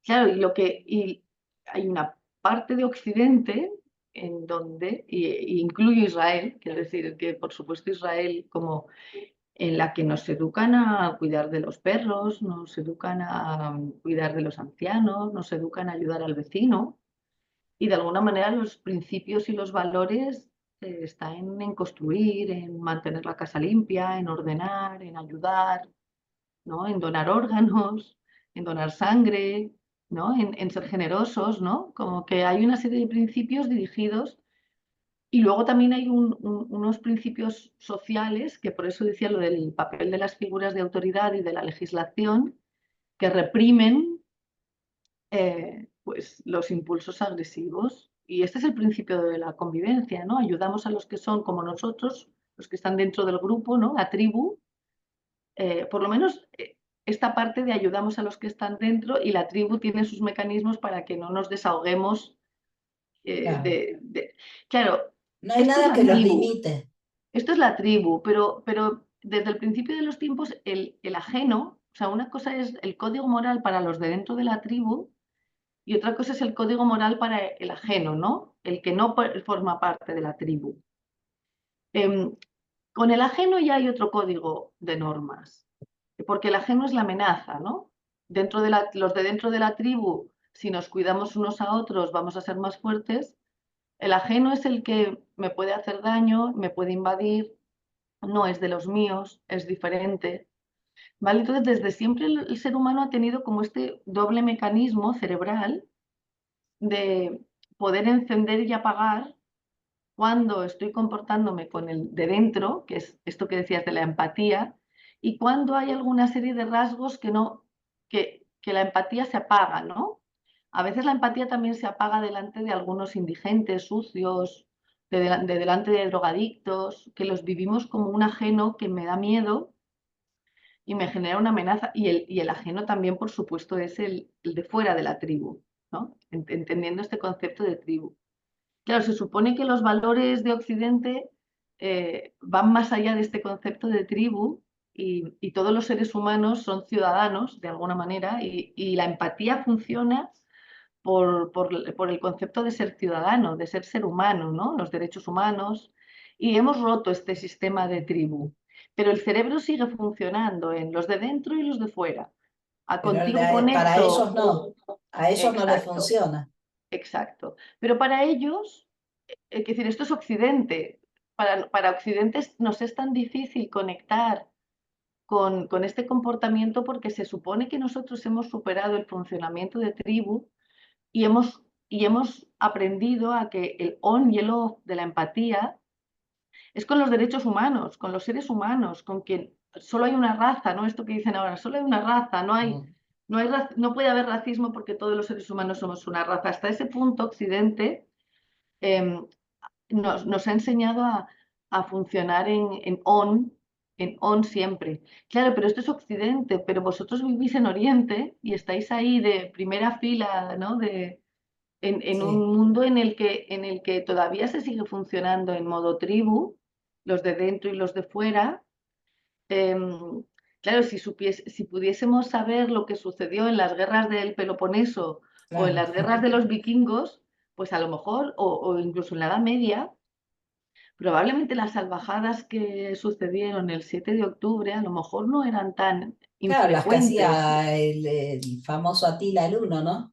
Claro, y hay una parte de Occidente en donde, y incluyo Israel, quiero decir que por supuesto Israel como en la que nos educan a cuidar de los perros, nos educan a cuidar de los ancianos, nos educan a ayudar al vecino, y de alguna manera los principios y los valores están en construir, en mantener la casa limpia, en ordenar, en ayudar, ¿no? En donar órganos, en donar sangre, ¿no? En ser generosos, ¿no? Como que hay una serie de principios dirigidos y luego también hay unos principios sociales, que por eso decía lo del papel de las figuras de autoridad y de la legislación, que reprimen pues, los impulsos agresivos. Y este es el principio de la convivencia, ¿no? Ayudamos a los que son como nosotros, los que están dentro del grupo, ¿no? La tribu, por lo menos esta parte de ayudamos a los que están dentro y la tribu tiene sus mecanismos para que no nos desahoguemos. Claro. Claro, No hay esto es nada la que los tribu, limite. esto es la tribu, pero desde el principio de los tiempos el ajeno, o sea, una cosa es el código moral para los de dentro de la tribu y otra cosa es el código moral para el ajeno, ¿no? El que no forma parte de la tribu. Eh, con el ajeno ya hay otro código de normas, porque el ajeno es la amenaza, ¿no? Los de dentro de la tribu si nos cuidamos unos a otros vamos a ser más fuertes. El ajeno es el que me puede hacer daño, me puede invadir, no es de los míos, es diferente, ¿vale? Entonces, desde siempre el ser humano ha tenido como este doble mecanismo cerebral de poder encender y apagar cuando estoy comportándome con el de dentro, que es esto que decías de la empatía, y cuando hay alguna serie de rasgos que no, que la empatía se apaga, ¿no? A veces la empatía también se apaga delante de algunos indigentes, sucios, de delante de drogadictos, que los vivimos como un ajeno que me da miedo y me genera una amenaza. Y el ajeno también, por supuesto, es el de fuera de la tribu, ¿no? Entendiendo este concepto de tribu. Claro, se supone que los valores de Occidente van más allá de este concepto de tribu y todos los seres humanos son ciudadanos de alguna manera y la empatía funciona por el concepto de ser ciudadano, de ser humano, ¿no? Los derechos humanos. Y hemos roto este sistema de tribu. Pero el cerebro sigue funcionando en los de dentro y los de fuera. A Pero contigo para conecto. ellos no, a ellos no les Exacto, funciona. exacto. Pero para ellos, es decir, esto es Occidente. Para Occidente nos es tan difícil conectar con este comportamiento porque se supone que nosotros hemos superado el funcionamiento de tribu y hemos aprendido a que el on y el off de la empatía es con los derechos humanos, con los seres humanos, con quien solo hay una raza, ¿no? Esto que dicen ahora, solo hay una raza, Mm. no puede haber racismo porque todos los seres humanos somos una raza. Hasta ese punto, Occidente eh, nos ha enseñado a funcionar en on siempre. Claro, pero esto es Occidente, pero vosotros vivís en Oriente y estáis ahí de primera fila, ¿no? En un Sí, mundo en el que todavía se sigue funcionando en modo tribu, los de dentro y los de fuera. Em, claro, si pudiésemos saber lo que sucedió en las guerras del Peloponeso o en claro. las guerras de los vikingos, pues a lo mejor, o incluso en la Edad Media, probablemente las salvajadas que sucedieron el 7 de octubre a lo mejor no eran tan Claro, las que infrecuentes. hacía el famoso Atila el Uno, ¿no?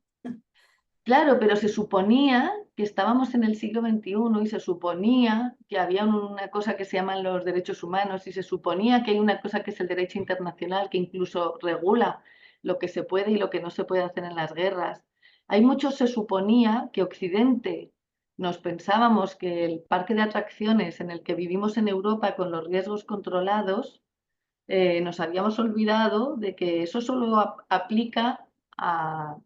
Claro, pero se suponía que estábamos en el siglo XXI y se suponía que había una cosa que se llaman los derechos humanos y se suponía que hay una cosa que es el derecho internacional que incluso regula lo que se puede y lo que no se puede hacer en las guerras. Hay mucho se suponía que Occidente nos pensábamos que el parque de atracciones en el que vivimos en Europa con los riesgos controlados, nos habíamos olvidado de que eso solo aplica a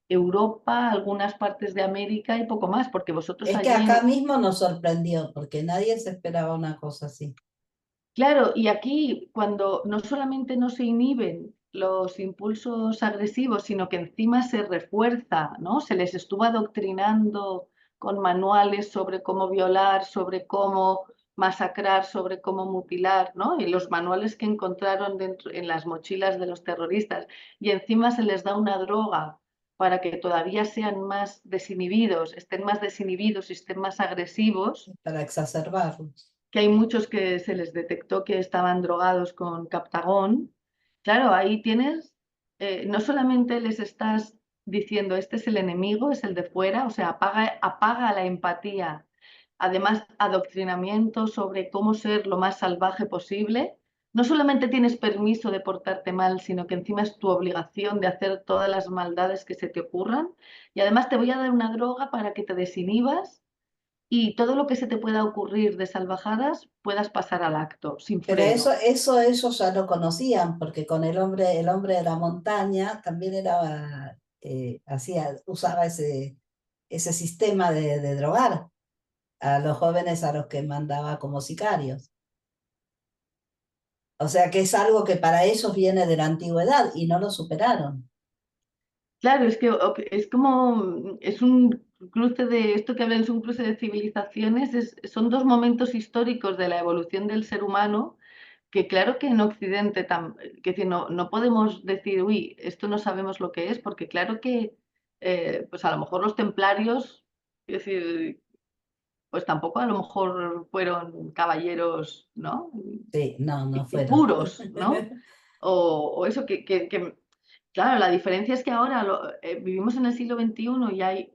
Europa, algunas partes de América y poco más, porque vosotros Es que allí acá mismo nos sorprendió, porque nadie se esperaba una cosa así. claro, y aquí cuando no solamente no se inhiben los impulsos agresivos, sino que encima se refuerza, ¿no? Se les estuvo adoctrinando con manuales sobre cómo violar, sobre cómo masacrar, sobre cómo mutilar, ¿no? Y los manuales que encontraron dentro en las mochilas de los terroristas. Y encima se les da una droga para que todavía sean más desinhibidos, estén más desinhibidos y estén más agresivos, Para exacerbarlos. que hay muchos que se les detectó que estaban drogados con Captagón. Claro, ahí tienes, no solamente les estás diciendo, este es el enemigo, es el de fuera, o sea, apaga la empatía. Además, adoctrinamiento sobre cómo ser lo más salvaje posible. No solamente tienes permiso de portarte mal, sino que encima es tu obligación de hacer todas las maldades que se te ocurran. Y además te voy a dar una droga para que te desinhibas y todo lo que se te pueda ocurrir de salvajadas puedas pasar al acto sin Pero freno. eso ellos ya lo conocían, porque con el hombre de la montaña también era, usaba ese sistema de drogar a los jóvenes a los que mandaba como sicarios. O sea que es algo que para ellos viene de la antigüedad y no lo superaron. Claro, es que es como, es un cruce de, esto que hablan es un cruce de civilizaciones, son dos momentos históricos de la evolución del ser humano que claro que en Occidente, que decir, no podemos decir, uy, esto no sabemos lo que es, porque claro que, pues a lo mejor los templarios, es decir, pues tampoco a lo mejor fueron caballeros, ¿no? Sí, no, no Y fueron. puros, ¿no? O eso que Claro, la diferencia es que ahora vivimos en el siglo XXI y hay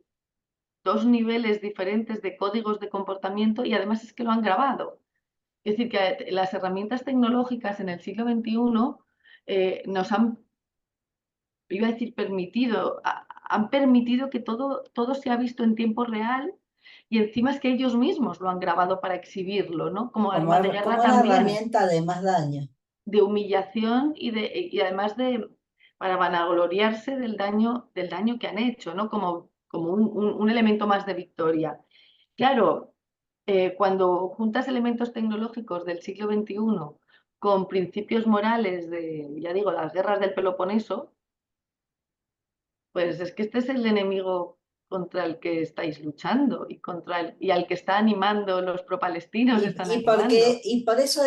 dos niveles diferentes de códigos de comportamiento y además es que lo han grabado. Es decir, que las herramientas tecnológicas en el siglo XXI nos han, iba a decir, han permitido que todo se ha visto en tiempo real y encima es que ellos mismos lo han grabado para exhibirlo, ¿no? Como como, arma de guerra como una también, herramienta de más daño. de humillación y además para vanagloriarse del daño que han hecho, ¿no? Como un elemento más de victoria. Claro, cuando juntas elementos tecnológicos del siglo XXI con principios morales de, ya digo, las guerras del Peloponeso, pues es que este es el enemigo contra el que estáis luchando y al que está animando los pro-palestinos están animando. Y por eso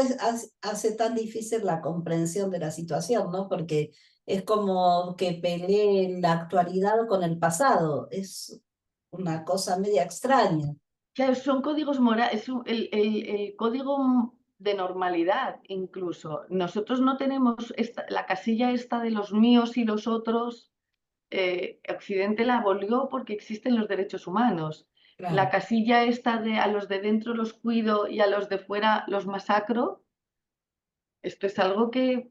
hace tan difícil la comprensión de la situación, ¿no? Porque es como que pelee la actualidad con el pasado. Es una cosa media extraña. Claro, son códigos morales, es el código de normalidad incluso. Nosotros no tenemos la casilla esta de los míos y los otros. Occidente la abolió porque existen los derechos humanos. La Claro. casilla esta de a los de dentro los cuido y a los de fuera los masacro, esto es algo que,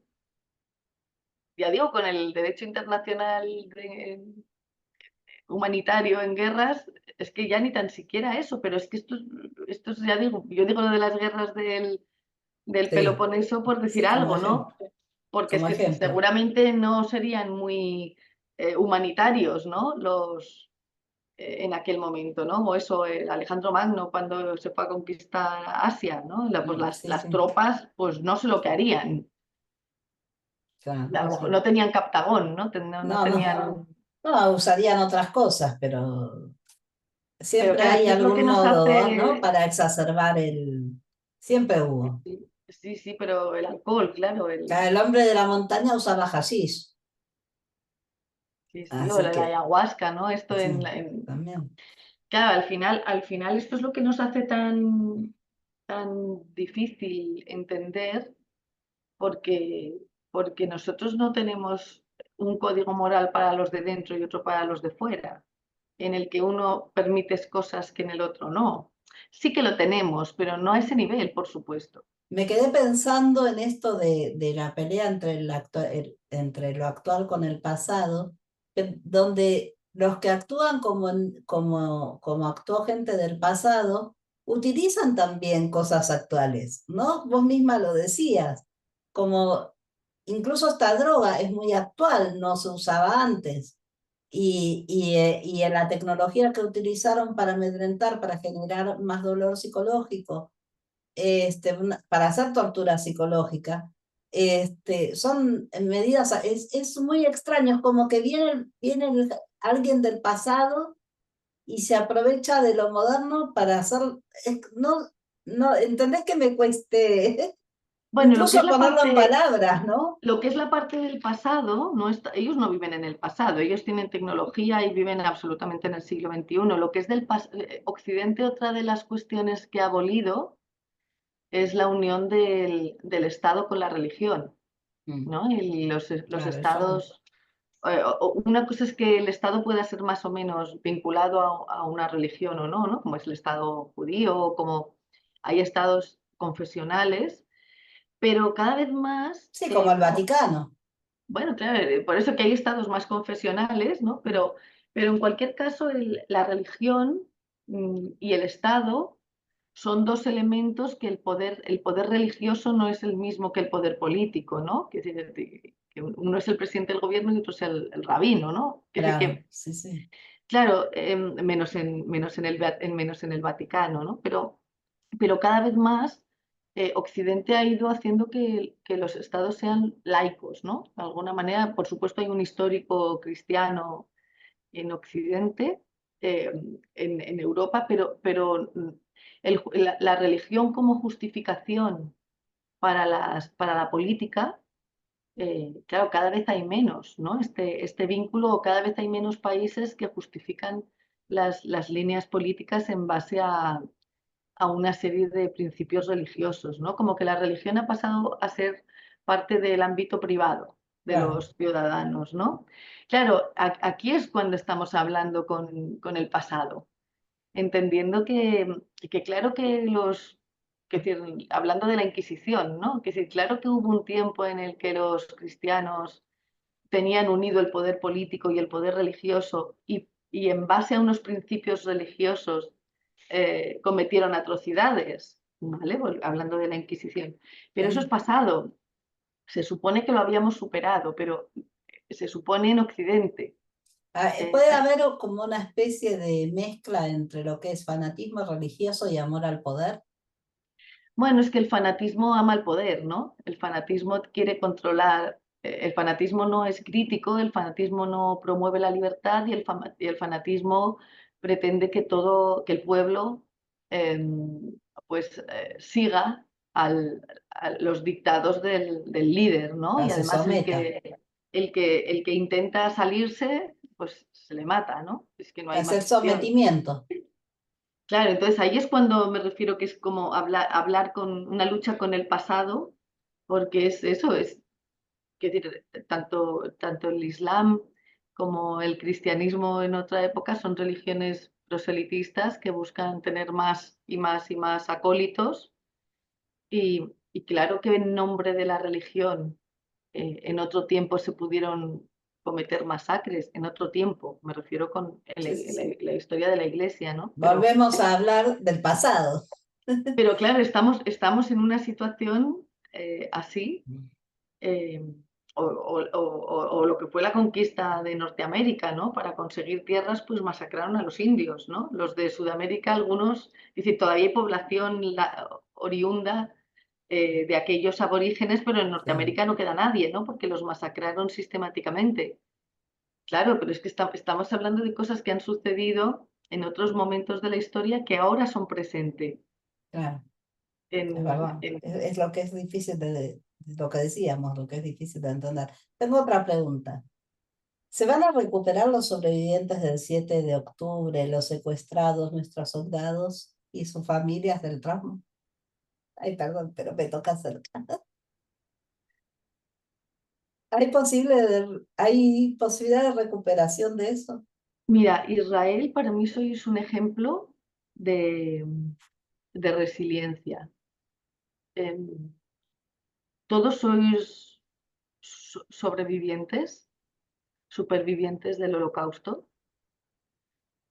ya digo, con el derecho internacional humanitario en guerras, es que ya ni tan siquiera eso, pero es que ya digo, yo digo lo de las guerras del Sí, Peloponeso por decir sí, algo, ¿no? Porque es como que ejemplo. seguramente no serían muy humanitarios, ¿no? En aquel momento, ¿no? O eso, el Alejandro Magno cuando se fue a conquistar Asia, ¿no? Pues Sí, las sí, tropas, pues no sé lo que harían. claro, A lo mejor sí. no tenían captagón, ¿no? No No, no, tenían... no, usarían otras cosas, pero Pero siempre claro, hay esto es lo que algún nos modo, ¿no? hace... Para exacerbar Siempre hubo. Sí, sí, sí, pero el alcohol, claro, El hombre de la montaña usaba hashish, sí, sí, o así la que, ayahuasca, ¿no? Esto sí, también. Claro, al final esto es lo que nos hace tan difícil entender porque, porque nosotros no tenemos un código moral para los de dentro y otro para los de fuera, en el que uno permites cosas que en el otro no. Sí que lo tenemos, pero no a ese nivel, por supuesto. Me quedé pensando en esto de la pelea entre lo actual con el pasado, donde los que actúan como actuó gente del pasado, utilizan también cosas actuales, ¿no? Vos misma lo decías, como incluso esta droga es muy actual, no se usaba antes. Y en la tecnología que utilizaron para amedrentar, para generar más dolor psicológico, para hacer tortura psicológica, son medidas, es muy extraño, es como que alguien del pasado y se aprovecha de lo moderno para hacer, no, no, ¿entendés que me cueste Bueno, incluso ponerlo en palabras, ¿no? lo que es la parte del pasado, ellos no viven en el pasado, ellos tienen tecnología y viven absolutamente en el siglo XXI. Lo que es Occidente, otra de las cuestiones que ha abolido es la unión del Estado con la religión, Mm, ¿no? Y los claro, eso. estados, una cosa es que el Estado pueda ser más o menos vinculado a una religión o no, ¿no? Como es el Estado judío, o como hay estados confesionales, pero cada vez más, Sí, como el Vaticano. bueno, claro, por eso que hay estados más confesionales, ¿no? Pero en cualquier caso, la religión y el Estado son dos elementos que el poder religioso no es el mismo que el poder político, ¿no? Que uno es el presidente del gobierno y otro es el rabino, ¿no? Es decir, Claro, que, sí, sí. claro, menos en el Vaticano, ¿no? Pero cada vez más Occidente ha ido haciendo que los estados sean laicos, ¿no? De alguna manera, por supuesto, hay un histórico cristiano en Occidente, eh, en Europa, pero la religión como justificación para la política, claro, cada vez hay menos, ¿no? Este vínculo, cada vez hay menos países que justifican las líneas políticas en base a una serie de principios religiosos, ¿no? Como que la religión ha pasado a ser parte del ámbito privado. de los ciudadanos, ¿no? Claro, aquí es cuando estamos hablando con el pasado, entendiendo que claro que que decir, hablando de la Inquisición, ¿no? Que sí, claro que hubo un tiempo en el que los cristianos tenían unido el poder político y el poder religioso y en base a unos principios religiosos cometieron atrocidades, ¿vale? Hablando de la Inquisición. Pero eso es pasado. Se supone que lo habíamos superado, pero se supone en Occidente. Puede haber como una especie de mezcla entre lo que es fanatismo religioso y amor al poder. Bueno, es que el fanatismo ama el poder, ¿no? El fanatismo quiere controlar, el fanatismo no es crítico, el fanatismo no promueve la libertad y el fanatismo pretende que que el pueblo eh, siga a los dictados del líder, ¿no? Y Se además someta. el que intenta salirse, pues se le mata, ¿no? Es que no hay Es más el opción. sometimiento. Claro, entonces ahí es cuando me refiero que es como hablar con una lucha con el pasado, porque es eso, es que decir, tanto el Islam como el cristianismo en otra época son religiones proselitistas que buscan tener más y más y más acólitos y claro que en nombre de la religión en otro tiempo se pudieron cometer masacres, en otro tiempo, me refiero con Sí, sí, sí. la historia de la iglesia, ¿no? Volvemos a hablar del pasado. Pero claro, estamos en una situación así, eh, o lo que fue la conquista de Norteamérica, ¿no? Para conseguir tierras, pues masacraron a los indios, ¿no? Los de Sudamérica, algunos, es decir, todavía hay población oriunda de aquellos aborígenes, pero en Sí. Norteamérica no queda nadie, ¿no? Porque los masacraron sistemáticamente. Claro, pero es que estamos hablando de cosas que han sucedido en otros momentos de la historia que ahora son presentes. Claro, es En, verdad. en Es lo que es difícil lo que decíamos, lo que es difícil de entender. Tengo otra pregunta. ¿Se van a recuperar los sobrevivientes del 7 de octubre, los secuestrados, nuestros soldados y sus familias del trauma? Ay, perdón, pero me toca hacer. ¿Hay posibilidad de recuperación de eso? Mira, Israel para mí sois un ejemplo de, de resiliencia. Em, Todos sois sobrevivientes, supervivientes del Holocausto.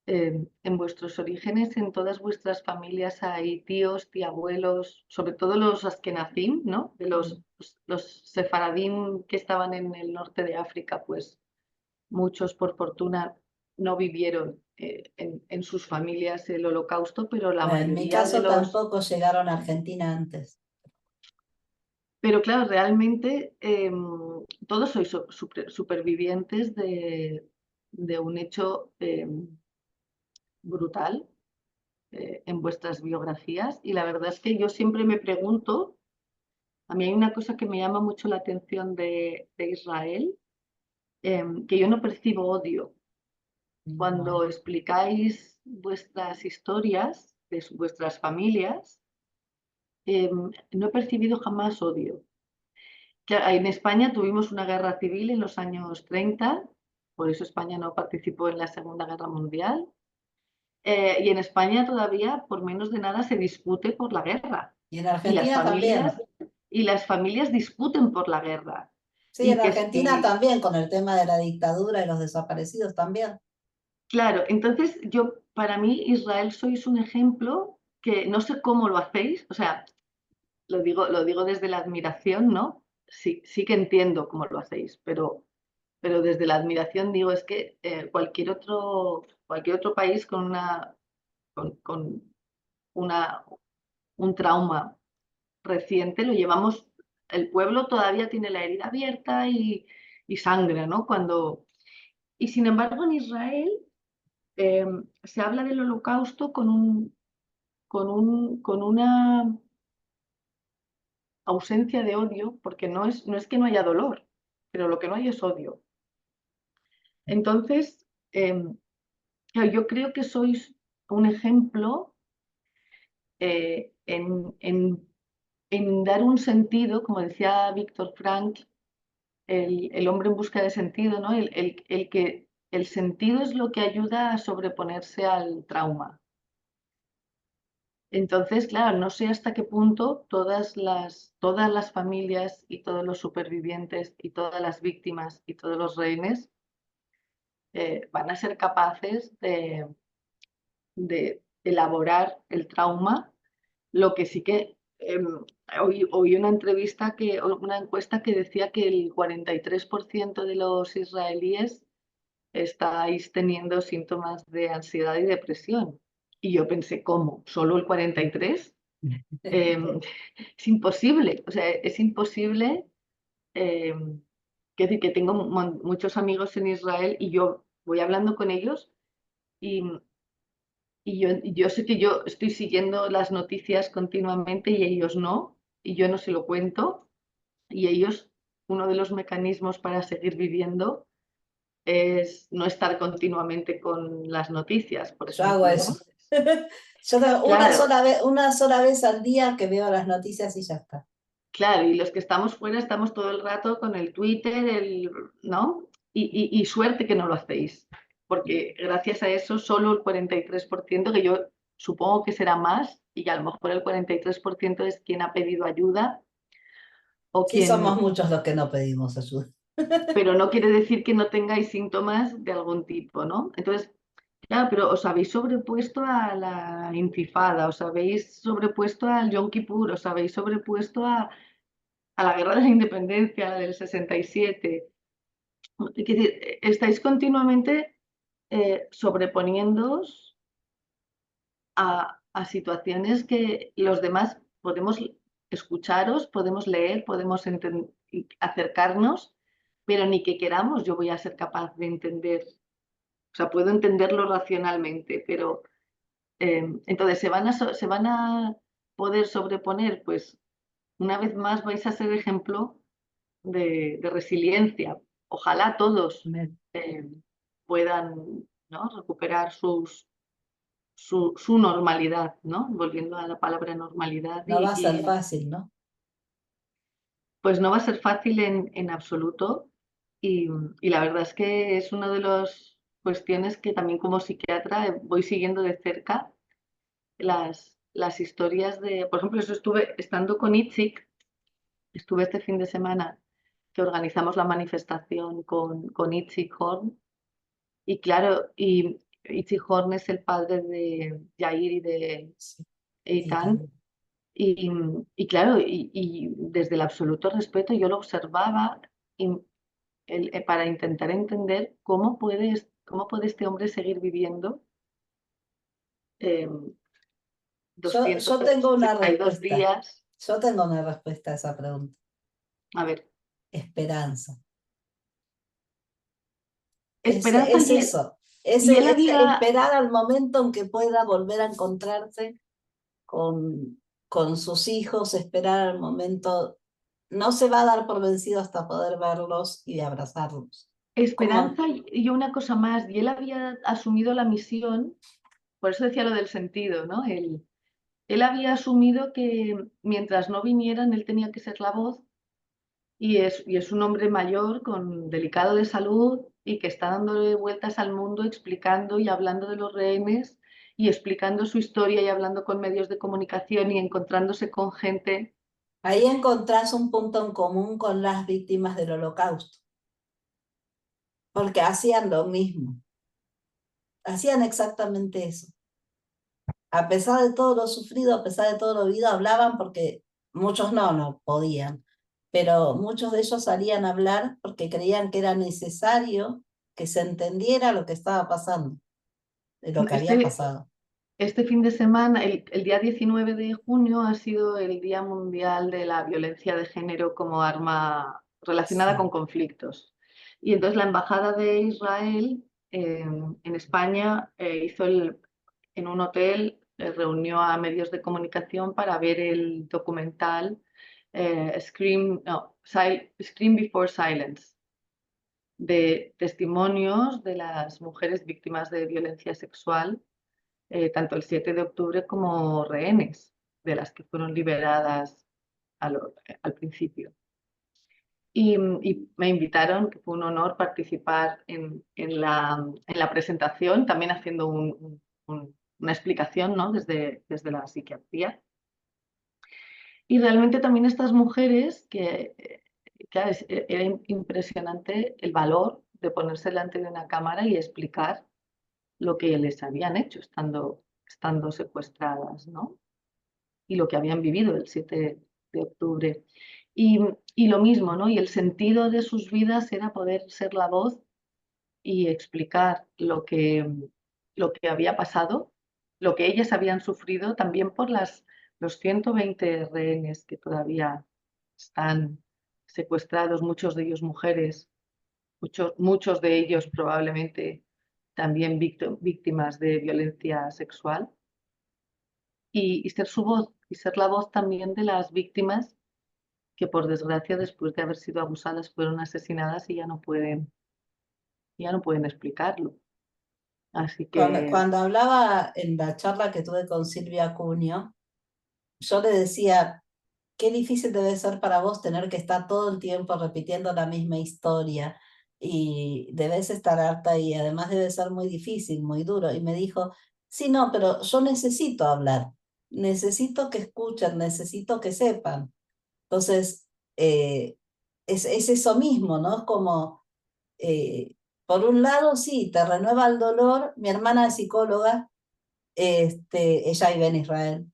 En vuestros orígenes, en todas vuestras familias hay tíos, tiabuelos, sobre todo los askenazim, ¿no? De los sefaradim que estaban en el norte de África, pues muchos por fortuna no vivieron en sus familias el holocausto, pero la En mi mayoría de caso los... tampoco llegaron a Argentina antes. Pero claro, realmente todos sois supervivientes de un hecho brutal en vuestras biografías y la verdad es que yo siempre me pregunto, a mí hay una cosa que me llama mucho la atención de Israel, que yo no percibo odio. Cuando No. explicáis vuestras historias de vuestras familias, no he percibido jamás odio. En España tuvimos una guerra civil en los años 30, por eso España no participó en la Segunda Guerra Mundial, y en España todavía por menos de nada se discute por la guerra. Y en Y las Argentina familias, también. y las familias discuten por la guerra. Sí, en Y que Argentina si, también, con el tema de la dictadura y los desaparecidos también. claro, entonces para mí, Israel sois un ejemplo que no sé cómo lo hacéis, o sea, lo digo desde la admiración, ¿no? Sí, sí que entiendo cómo lo hacéis, pero desde la admiración digo, es que cualquier otro país con una, un trauma reciente lo llevamos, el pueblo todavía tiene la herida abierta y sangra, ¿no? Y sin embargo, en Israel eh, se habla del holocausto con una ausencia de odio, porque no es que no haya dolor, pero lo que no hay es odio. Entonces, claro, yo creo que sois un ejemplo en dar un sentido, como decía Víctor Frank, el hombre en busca de sentido, ¿no? El que el sentido es lo que ayuda a sobreponerse al trauma. Entonces, claro, no sé hasta qué punto todas las familias y todos los supervivientes y todas las víctimas y todos los rehenes van a ser capaces de elaborar el trauma. Lo que sí que oí una entrevista una encuesta que decía que el 43% de los israelíes estáis teniendo síntomas de ansiedad y depresión. Y yo pensé, ¿cómo? ¿Solo el 43%? Es imposible, o sea, es imposible. eh, que decir, que tengo muchos amigos en Israel y yo voy hablando con ellos y, y yo sé que yo estoy siguiendo las noticias continuamente y ellos no, y yo no se lo cuento, y ellos, uno de los mecanismos para seguir viviendo es no estar continuamente con las noticias, por Yo hago ejemplo, eso. ¿no? Yo Claro, una sola vez al día que veo las noticias y ya está. claro, y los que estamos fuera estamos todo el rato con el Twitter, ¿no? Y suerte que no lo hacéis, porque gracias a eso solo el 43%, que yo supongo que será más, y a lo mejor el 43% es quien ha pedido ayuda o Sí, somos quien, muchos los que no pedimos ayuda. pero no quiere decir que no tengáis síntomas de algún tipo, ¿no? Entonces, claro, pero os habéis sobrepuesto a la intifada, os habéis sobrepuesto al Yom Kippur, os habéis sobrepuesto a la guerra de la independencia, la del 67. Es decir, estáis continuamente sobreponiéndoos a situaciones que los demás podemos escucharos, podemos leer, podemos acercarnos, pero ni que queramos yo voy a ser capaz de entender. O sea, puedo entenderlo racionalmente, pero entonces se van a poder sobreponer, pues una vez más vais a ser ejemplo de resiliencia. Ojalá todos eh, puedan, ¿no? recuperar su normalidad, ¿no? Volviendo a la palabra normalidad. No va a ser fácil, ¿no? Pues no va a ser fácil en absoluto y la verdad es que es una de las cuestiones que también como psiquiatra voy siguiendo de cerca las historias de, por ejemplo, eso estuve estando con Itzik, estuve este fin de semana que organizamos la manifestación con Itzik Horn. Y claro, y Itzik Horn es el padre de Yair y de Sí, sí, Eitan. también. Y claro, y desde el absoluto respeto yo lo observaba y para intentar entender cómo puede este hombre seguir viviendo eh, Yo tengo una 262 respuesta. días. Yo tengo una respuesta a esa pregunta. A ver, Esperanza. esperanza Es eso. y él Es había, esperar al momento en que pueda volver a encontrarse con sus hijos, esperar al momento. No se va a dar por vencido hasta poder verlos y abrazarlos. Como esperanza y una cosa más, y él había asumido la misión, por eso decía lo del sentido, ¿no? Él había asumido que mientras no vinieran, él tenía que ser la voz y es un hombre mayor, delicado de salud y que está dándole vueltas al mundo, explicando y hablando de los rehenes y explicando su historia y hablando con medios de comunicación y encontrándose con gente. ahí encontrás un punto en común con las víctimas del Holocausto, porque hacían lo mismo, hacían exactamente eso. A pesar de todo lo sufrido, a pesar de todo lo vivido, hablaban porque muchos no podían, pero muchos de ellos salían a hablar porque creían que era necesario que se entendiera lo que estaba pasando, de lo que había Este, pasado. este fin de semana, el día 19 de junio, ha sido el Día Mundial de la Violencia de Género como arma relacionada con Sí. conflictos. Y entonces la Embajada de Israel en España en un hotel reunió a medios de comunicación para ver el documental Scream Before Silence, de testimonios de las mujeres víctimas de violencia sexual, tanto el 7 de octubre como rehenes, de las que fueron liberadas al principio. y me invitaron, que fue un honor participar en la presentación, también haciendo una explicación, ¿no? Desde la psiquiatría. Y realmente también estas mujeres claro, era impresionante el valor de ponerse delante de una cámara y explicar lo que les habían hecho estando secuestradas, ¿no? Y lo que habían vivido el 7 de octubre. Y, y lo mismo, ¿no? Y el sentido de sus vidas era poder ser la voz y explicar lo que había pasado, lo que ellas habían sufrido, también por los 120 rehenes que todavía están secuestrados, muchos de ellos mujeres, muchos de ellos probablemente también víctimas de violencia sexual, y ser su voz, y ser la voz también de las víctimas que por desgracia después de haber sido abusadas fueron asesinadas y ya no pueden explicarlo. Así que, Cuando hablaba en la charla que tuve con Silvia Cunio, yo le decía, qué difícil debe ser para vos tener que estar todo el tiempo repitiendo la misma historia y debes estar harta y además debe ser muy difícil, muy duro. Y me dijo, sí, no, pero yo necesito hablar, necesito que escuchen, necesito que sepan. Entonces, es eso mismo, ¿no? Es como, por un lado, sí, te renueva el dolor. Mi hermana es psicóloga, ella vive en Israel.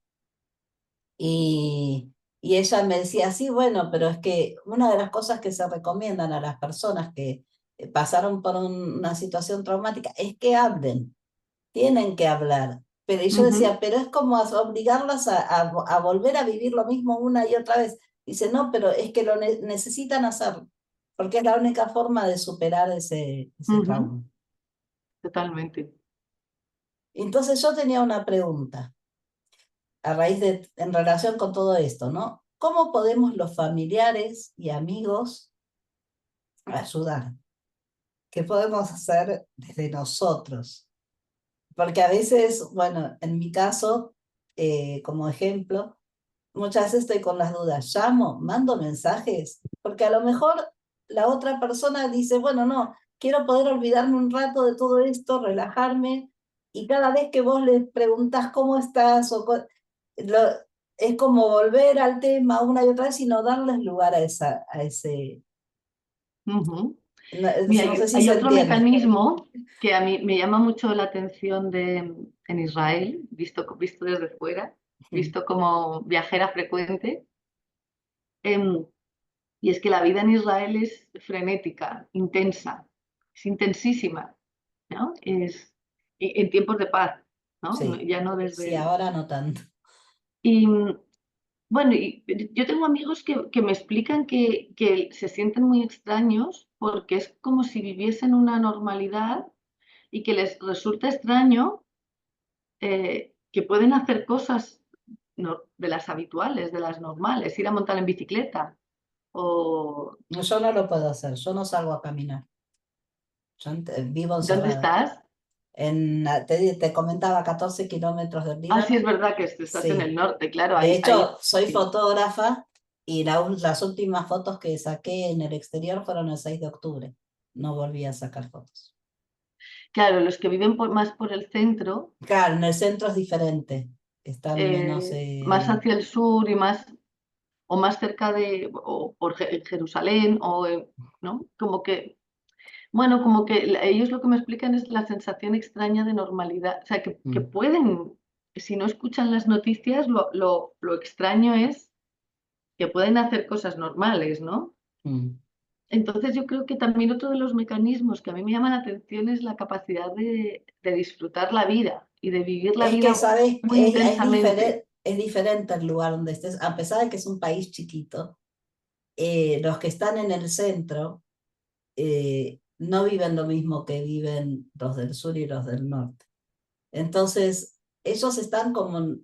Y ella me decía, sí, bueno, pero es que una de las cosas que se recomiendan a las personas que pasaron por una situación traumática es que hablen, tienen que hablar. Pero y yo ujú, decía, pero es como obligarlas a volver a vivir lo mismo una y otra vez. Dice, no, pero es que necesitan hacerlo, porque es la única forma de superar ese ujú, trauma. totalmente. Entonces yo tenía una pregunta a raíz en relación con todo esto, ¿no? ¿Cómo podemos los familiares y amigos ayudar? ¿Qué podemos hacer desde nosotros? Porque a veces, bueno, en mi caso, como ejemplo, muchas veces estoy con las dudas, llamo, mando mensajes, porque a lo mejor la otra persona dice, bueno, no, quiero poder olvidarme un rato de todo esto, relajarme, y cada vez que vos les preguntás cómo estás, lo- es como volver al tema una y otra vez y no darles lugar a ese, Ujú. no, Mira, no sé si hay se otro entiende. mecanismo que a mí me llama mucho la atención en Israel, visto desde fuera, visto como viajera frecuente, em, y es que la vida en Israel es frenética, intensa, es intensísima, ¿no? En tiempos de paz, ¿no? Sí, Ya no sí, desde... ahora no tanto. Y bueno, y yo tengo amigos que me explican que se sienten muy extraños porque es como si viviesen una normalidad y que les resulta extraño que pueden hacer cosas de las habituales, de las normales, ir a montar en bicicleta o... Yo no lo puedo hacer, yo no salgo a caminar, yo vivo ¿Dónde encerrada. estás? Te comentaba 14 kilómetros del Ah, sí, es Líbano. verdad que estás en Sí, el norte, claro, de ahí hecho, soy sí. fotógrafa y las últimas fotos que saqué en el exterior fueron el 6 de octubre. No volví a sacar fotos. Claro, los que viven más por el centro, Claro, en el centro es diferente. Están menos... más hacia el sur y más, o más cerca de, o por Jerusalén, ¿no? Como que, bueno, como que ellos lo que me explican es la sensación extraña de normalidad, o sea, que mm, pueden, si no escuchan las noticias, lo extraño es que pueden hacer cosas normales, ¿no? mm. Entonces yo creo que también otro de los mecanismos que a mí me llama la atención es la capacidad de disfrutar la vida y de vivir la Es que, vida ¿sabes? muy intensamente. Es diferente el lugar donde estés, a pesar de que es un país chiquito. Los que están en el centro no viven lo mismo que viven los del sur y los del norte. Entonces, ellos están como,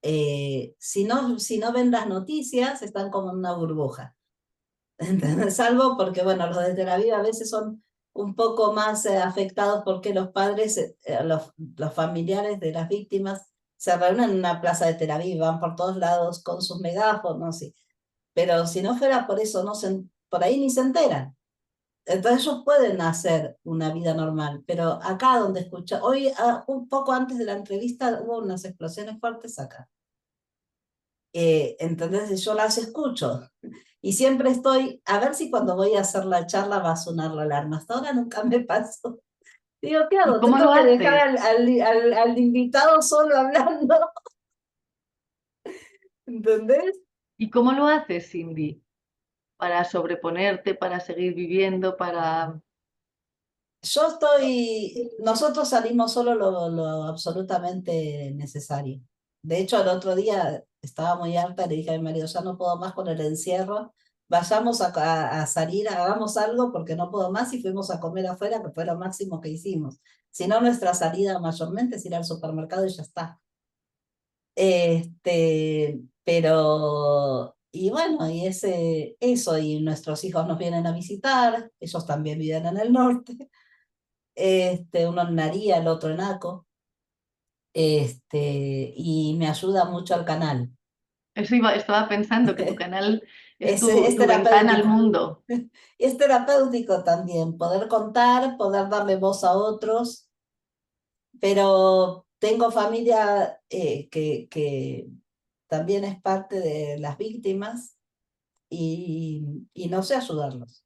si no ven las noticias, están como en una burbuja. ¿Entendés? Salvo porque, bueno, los de Tel Aviv a veces son un poco más afectados porque los padres, los familiares de las víctimas se reúnen en una plaza de Tel Aviv, van por todos lados con sus megáfonos, pero si no fuera por eso, no se, por ahí ni se enteran. Entonces ellos pueden hacer una vida normal, pero acá donde escucha, hoy un poco antes de la entrevista hubo unas explosiones fuertes acá. Entonces yo las escucho y siempre estoy, a ver si cuando voy a hacer la charla va a sonar la alarma. Hasta ahora nunca me pasó. Digo, ¿qué ¿Y hago? cómo Tengo lo que dejar haces? al invitado solo hablando, ¿entendés? ¿Y cómo lo haces, Cindy? Para sobreponerte, para seguir viviendo, para... Nosotros salimos solo lo absolutamente necesario. De hecho, el otro día estaba muy harta, le dije a mi marido, ya no puedo más con el encierro, vayamos a salir, hagamos algo porque no puedo más y fuimos a comer afuera, que fue lo máximo que hicimos. Si no, nuestra salida mayormente es ir al supermercado y ya está. Y bueno, eso, y nuestros hijos nos vienen a visitar, ellos también viven en el norte, uno en Naría, el otro en Aco, y me ayuda mucho al canal. Estaba pensando que tu canal es Es tu ventana al terapéutico. mundo. Y es terapéutico también, poder contar, poder darle voz a otros, pero tengo familia que también es parte de las víctimas y no sé ayudarlos.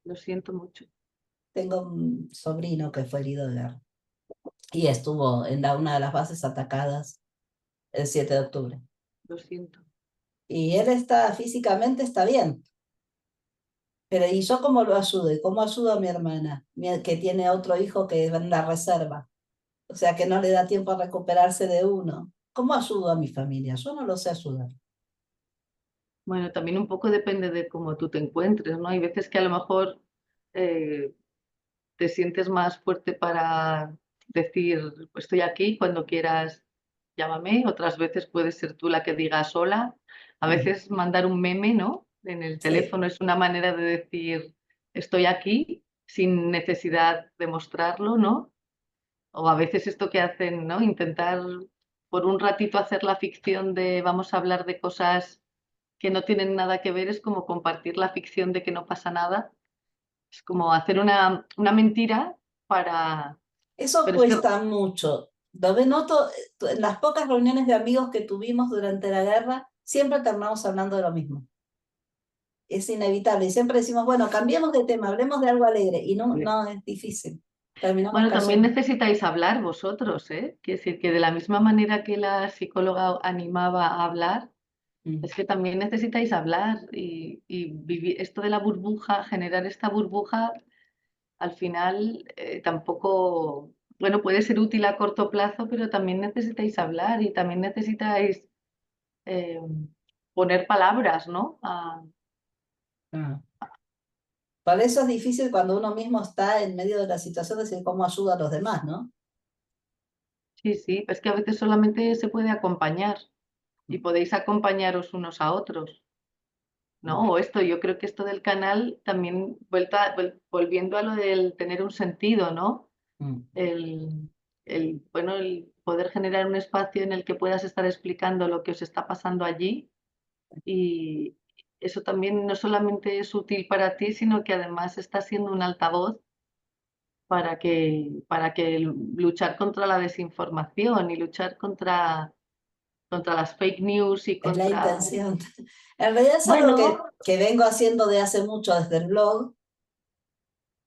Lo siento mucho, Tengo un sobrino que fue herido de guerra y estuvo en una de las bases atacadas el 7 de octubre. lo siento. Y él físicamente está bien, pero ¿y yo cómo lo ayudo? ¿Y cómo ayudo a mi hermana, que tiene otro hijo que va en la reserva? O sea, que no le da tiempo a recuperarse de uno. ¿Cómo ayudo a mi familia? Yo no lo sé ayudar. Bueno, también un poco depende de cómo tú te encuentres, ¿no? Hay veces que a lo mejor eh, te sientes más fuerte para decir, "Pues estoy aquí, cuando quieras, llámame". Otras veces puedes ser tú la que diga sola. A Mm, veces mandar un meme, ¿no? En el sí, teléfono es una manera de decir, estoy aquí, sin necesidad de mostrarlo, ¿no? O a veces esto que hacen, ¿no? Intentar por un ratito hacer la ficción de vamos a hablar de cosas que no tienen nada que ver, es como compartir la ficción de que no pasa nada. Es como hacer una mentira para... eso Pero es que cuesta mucho. Lo noto en las pocas reuniones de amigos que tuvimos durante la guerra, siempre terminamos hablando de lo mismo. Es inevitable. Y siempre decimos, bueno, cambiemos de tema, hablemos de algo alegre. Y no, no es difícil. Terminamos bueno, también cayendo. necesitáis hablar vosotros, ¿eh? Quiere decir que de la misma manera que la psicóloga animaba a hablar, Mm. es que también necesitáis hablar y vivir esto de la burbuja, generar esta burbuja, al final tampoco, bueno, puede ser útil a corto plazo, pero también necesitáis hablar y también necesitáis eh, poner palabras, ¿no? Ah. Por eso es difícil cuando uno mismo está en medio de la situación de decir cómo ayuda a los demás, ¿no? Sí, sí, es que a veces solamente se puede acompañar y podéis acompañaros unos a otros. ¿No? O esto, yo creo que esto del canal también volviendo a lo del tener un sentido, ¿no? Mm. El, bueno, el poder generar un espacio en el que puedas estar explicando lo que os está pasando allí y eso también no solamente es útil para ti, sino que además está siendo un altavoz para que luchar contra la desinformación y luchar contra las fake news y Es la contra... intención. En realidad es algo Bueno, que vengo haciendo de hace mucho desde el blog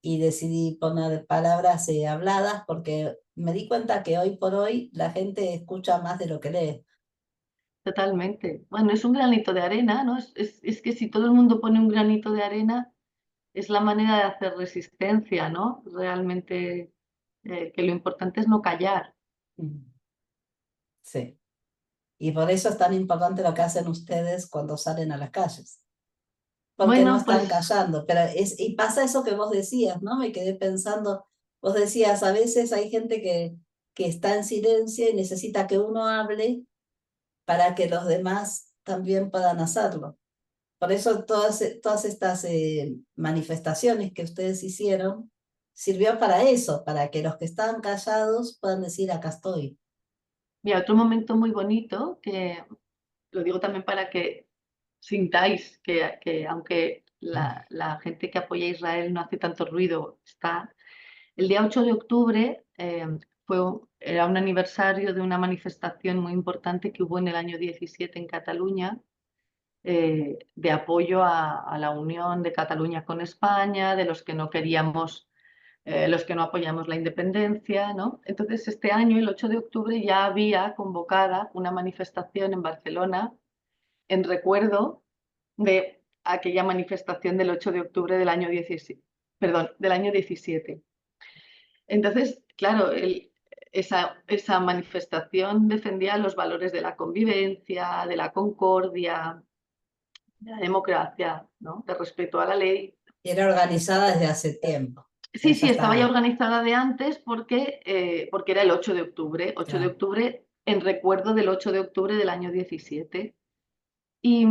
y decidí poner palabras habladas porque me di cuenta que hoy por hoy la gente escucha más de lo que lee. totalmente. Bueno, es un granito de arena, ¿no? Es que si todo el mundo pone un granito de arena, es la manera de hacer resistencia, ¿no? Realmente, que lo importante es no callar. Mm. Sí. Y por eso es tan importante lo que hacen ustedes cuando salen a las calles, porque no Bueno, están pues callando. Y pasa eso que vos decías, ¿no? Me quedé pensando, vos decías, a veces hay gente que está en silencio y necesita que uno hable para que los demás también puedan hacerlo. Por eso todas estas manifestaciones que ustedes hicieron sirvió para eso, para que los que estaban callados puedan decir, acá estoy. mira, otro momento muy bonito, que lo digo también para que sintáis que aunque la gente que apoya a Israel no hace tanto ruido. El día 8 de octubre era un aniversario de una manifestación muy importante que hubo en el año 17 en Cataluña, de apoyo a la unión de Cataluña con España, de los que no queríamos, los que no apoyamos la independencia, ¿no? Entonces, este año, el 8 de octubre, ya había convocada una manifestación en Barcelona en recuerdo de aquella manifestación del 8 de octubre del año 17, perdón, del año 17. Entonces, claro, esa manifestación defendía los valores de la convivencia, de la concordia, de la democracia, ¿no? De respeto a la ley. Y era organizada desde hace tiempo. O sea, Sí, sí, estaba ya organizada de antes porque era el 8 de octubre, 8 de claro. octubre en recuerdo del 8 de octubre del año 17. Y,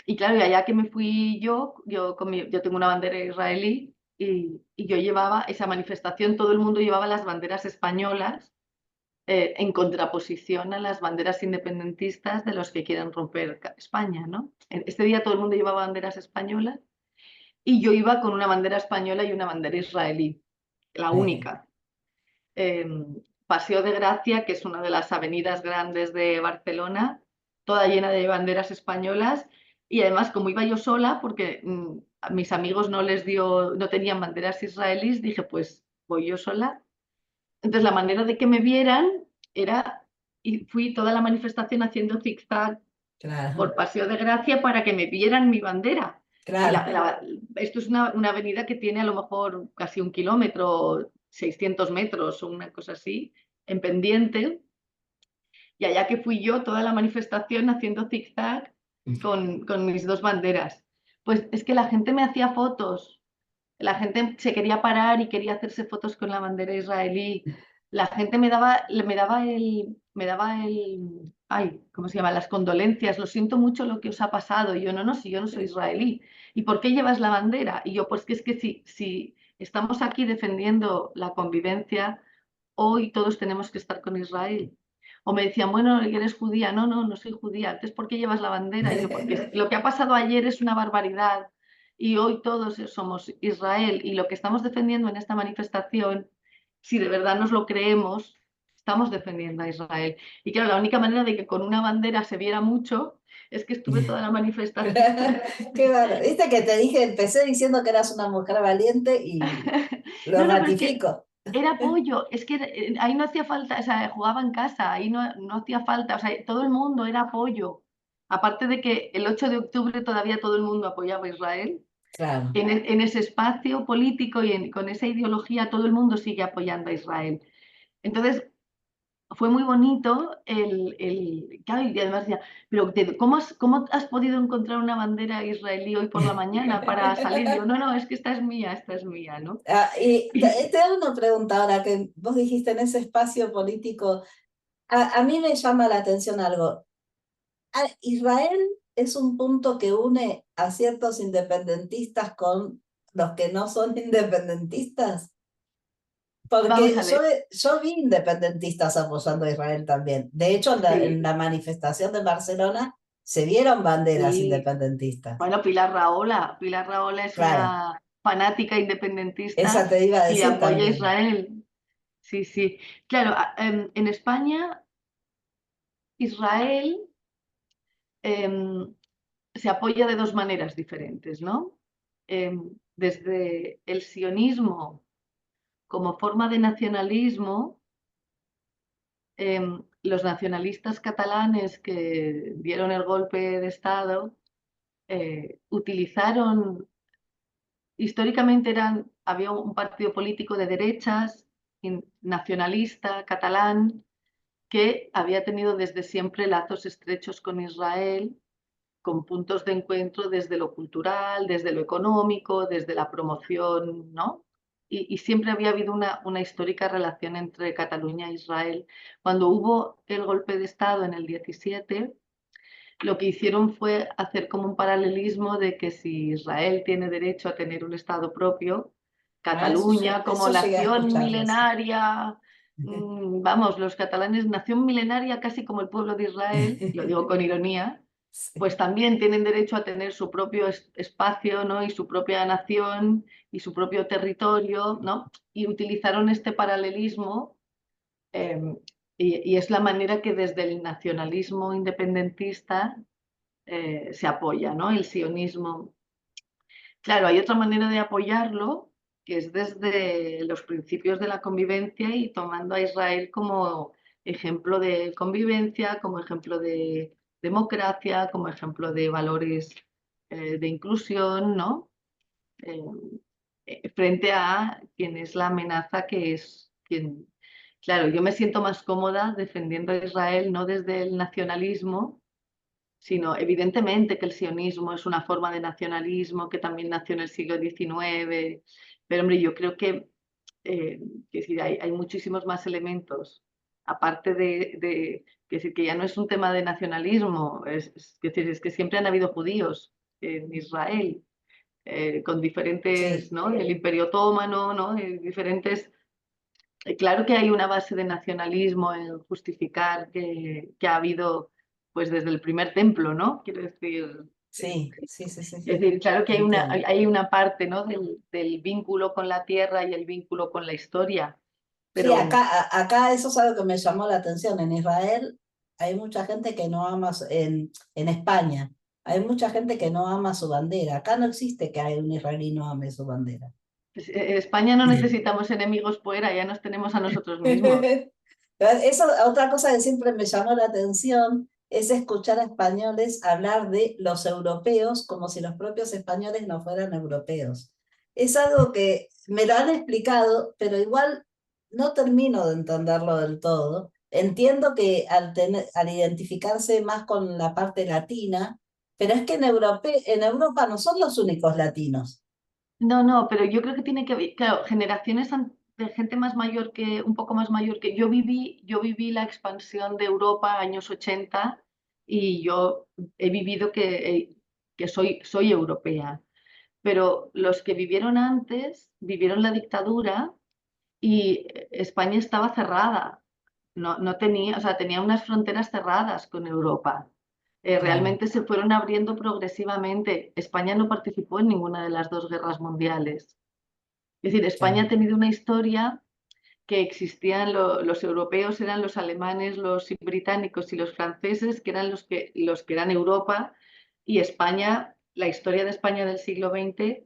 y claro, y allá que me fui yo tengo una bandera israelí y yo llevaba esa manifestación, todo el mundo llevaba las banderas españolas, en contraposición a las banderas independentistas de los que quieren romper España, ¿no? Este día todo el mundo llevaba banderas españolas y yo iba con una bandera española y una bandera israelí, la única. Paseo de Gracia, que es una de las avenidas grandes de Barcelona, toda llena de banderas españolas, y además como iba yo sola, porque a mis amigos no tenían banderas israelíes, dije, pues voy yo sola. Entonces la manera de que me vieran era, y fui toda la manifestación haciendo zigzag por Claro, Paseo de Gracia para que me vieran mi bandera. Y claro. esto es una avenida que tiene a lo mejor casi 1 kilómetro, 600 metros o una cosa así, en pendiente. Y allá que fui yo toda la manifestación haciendo zigzag con mis dos banderas. Pues es que la gente me hacía fotos, la gente se quería parar y quería hacerse fotos con la bandera israelí. La gente ay, ¿cómo se llama? Las condolencias. Lo siento mucho lo que os ha pasado. Y yo, no, no, si yo no soy israelí. ¿Y por qué llevas la bandera? Y yo, pues que es que si estamos aquí defendiendo la convivencia, hoy todos tenemos que estar con Israel. O me decían, bueno, ¿eres judía? No, no, no soy judía. Entonces, ¿por qué llevas la bandera? Y yo, porque lo que ha pasado ayer es una barbaridad y hoy todos somos Israel y lo que estamos defendiendo en esta manifestación, si de verdad nos lo creemos, estamos defendiendo a Israel. Y claro, la única manera de que con una bandera se viera mucho es que estuve toda la manifestación. Qué bárbaro. Viste que te dije, empecé diciendo que eras una mujer valiente y lo No, no, pero es que ratifico. era apoyo, es que ahí no hacía falta, o sea, jugaba en casa, ahí no hacía falta, o sea, todo el mundo era apoyo. Aparte de que el 8 de octubre todavía todo el mundo apoyaba a Israel, Claro. en ese espacio político y con esa ideología todo el mundo sigue apoyando a Israel. Entonces, fue muy bonito claro, y además decía, pero ¿cómo has podido encontrar una bandera israelí hoy por la mañana para salir? Yo, no, no, es que esta es mía, ¿no? Ah, y te hago una pregunta ahora que vos dijiste en ese espacio político. A mí me llama la atención algo. Israel es un punto que une a ciertos independentistas con los que no son independentistas. Vamos Porque a ver, yo vi independentistas apoyando a Israel también. De hecho, en sí, la manifestación de Barcelona se vieron banderas sí. independentistas. Bueno, Pilar Rahola es Claro, una fanática esa independentista te iba a y decir apoya a también. Israel. Sí, sí. Claro, en España, Israel em, se apoya de dos maneras diferentes, ¿no? Desde el sionismo como forma de nacionalismo, los nacionalistas catalanes que dieron el golpe de Estado utilizaron, históricamente había un partido político de derechas, nacionalista, catalán, que había tenido desde siempre lazos estrechos con Israel, con puntos de encuentro desde lo cultural, desde lo económico, desde la promoción, ¿no? Y siempre había habido una histórica relación entre Cataluña e Israel. Cuando hubo el golpe de Estado en el 17, lo que hicieron fue hacer como un paralelismo de que si Israel tiene derecho a tener un Estado propio, Ah, Cataluña como eso llegué a nación escucharlo, sí. milenaria, vamos, los catalanes, nación milenaria casi como el pueblo de Israel, lo digo con ironía, Sí, pues también tienen derecho a tener su propio espacio, ¿no? Y su propia nación y su propio territorio, ¿no? Y utilizaron este paralelismo eh, y es la manera que desde el nacionalismo independentista se apoya, ¿no? El sionismo. Claro, hay otra manera de apoyarlo, que es desde los principios de la convivencia y tomando a Israel como ejemplo de convivencia, como ejemplo de democracia, como ejemplo de valores de inclusión, ¿no? Eh, frente a quien es la amenaza que es quien... Claro, yo me siento más cómoda defendiendo a Israel no desde el nacionalismo, sino evidentemente que el sionismo es una forma de nacionalismo que también nació en el siglo XIX, pero hombre, yo creo que sí, hay muchísimos más elementos, aparte que, decir, que ya no es un tema de nacionalismo, es que siempre han habido judíos en Israel, con diferentes, sí, ¿no? El Imperio Otomano, ¿no? Diferentes... Claro que hay una base de nacionalismo en justificar que ha habido, pues desde el primer templo, ¿no? Quiero decir, sí, sí, sí, sí, es sí, decir, claro que entiendo. hay una parte, ¿no? Del vínculo con la tierra y el vínculo con la historia, Sí, pero acá eso es algo que me llamó la atención. En Israel hay mucha gente que no ama, en España, hay mucha gente que no ama su bandera. Acá no existe que hay un israelí no ame su bandera. pues, España no necesitamos enemigos fuera, ya nos tenemos a nosotros mismos. Eso, otra cosa que siempre me llamó la atención es escuchar a españoles hablar de los europeos como si los propios españoles no fueran europeos. Es algo que me lo han explicado, pero igual no termino de entenderlo del todo. Entiendo que al identificarse más con la parte latina, pero es que en Europa no son los únicos latinos. No, no, pero yo creo que tiene que ver, claro, generaciones de gente más mayor que, un poco más mayor que yo viví la expansión de Europa años 80 y yo he vivido que soy europea, pero los que vivieron antes vivieron la dictadura y España estaba cerrada, no tenía, o sea, tenía unas fronteras cerradas con Europa. Claro, Realmente se fueron abriendo progresivamente. España no participó en ninguna de las dos guerras mundiales. Es decir, España claro. ha tenido una historia que existían los europeos, eran los alemanes, los británicos y los franceses, que eran los que eran Europa, y España, la historia de España del siglo XX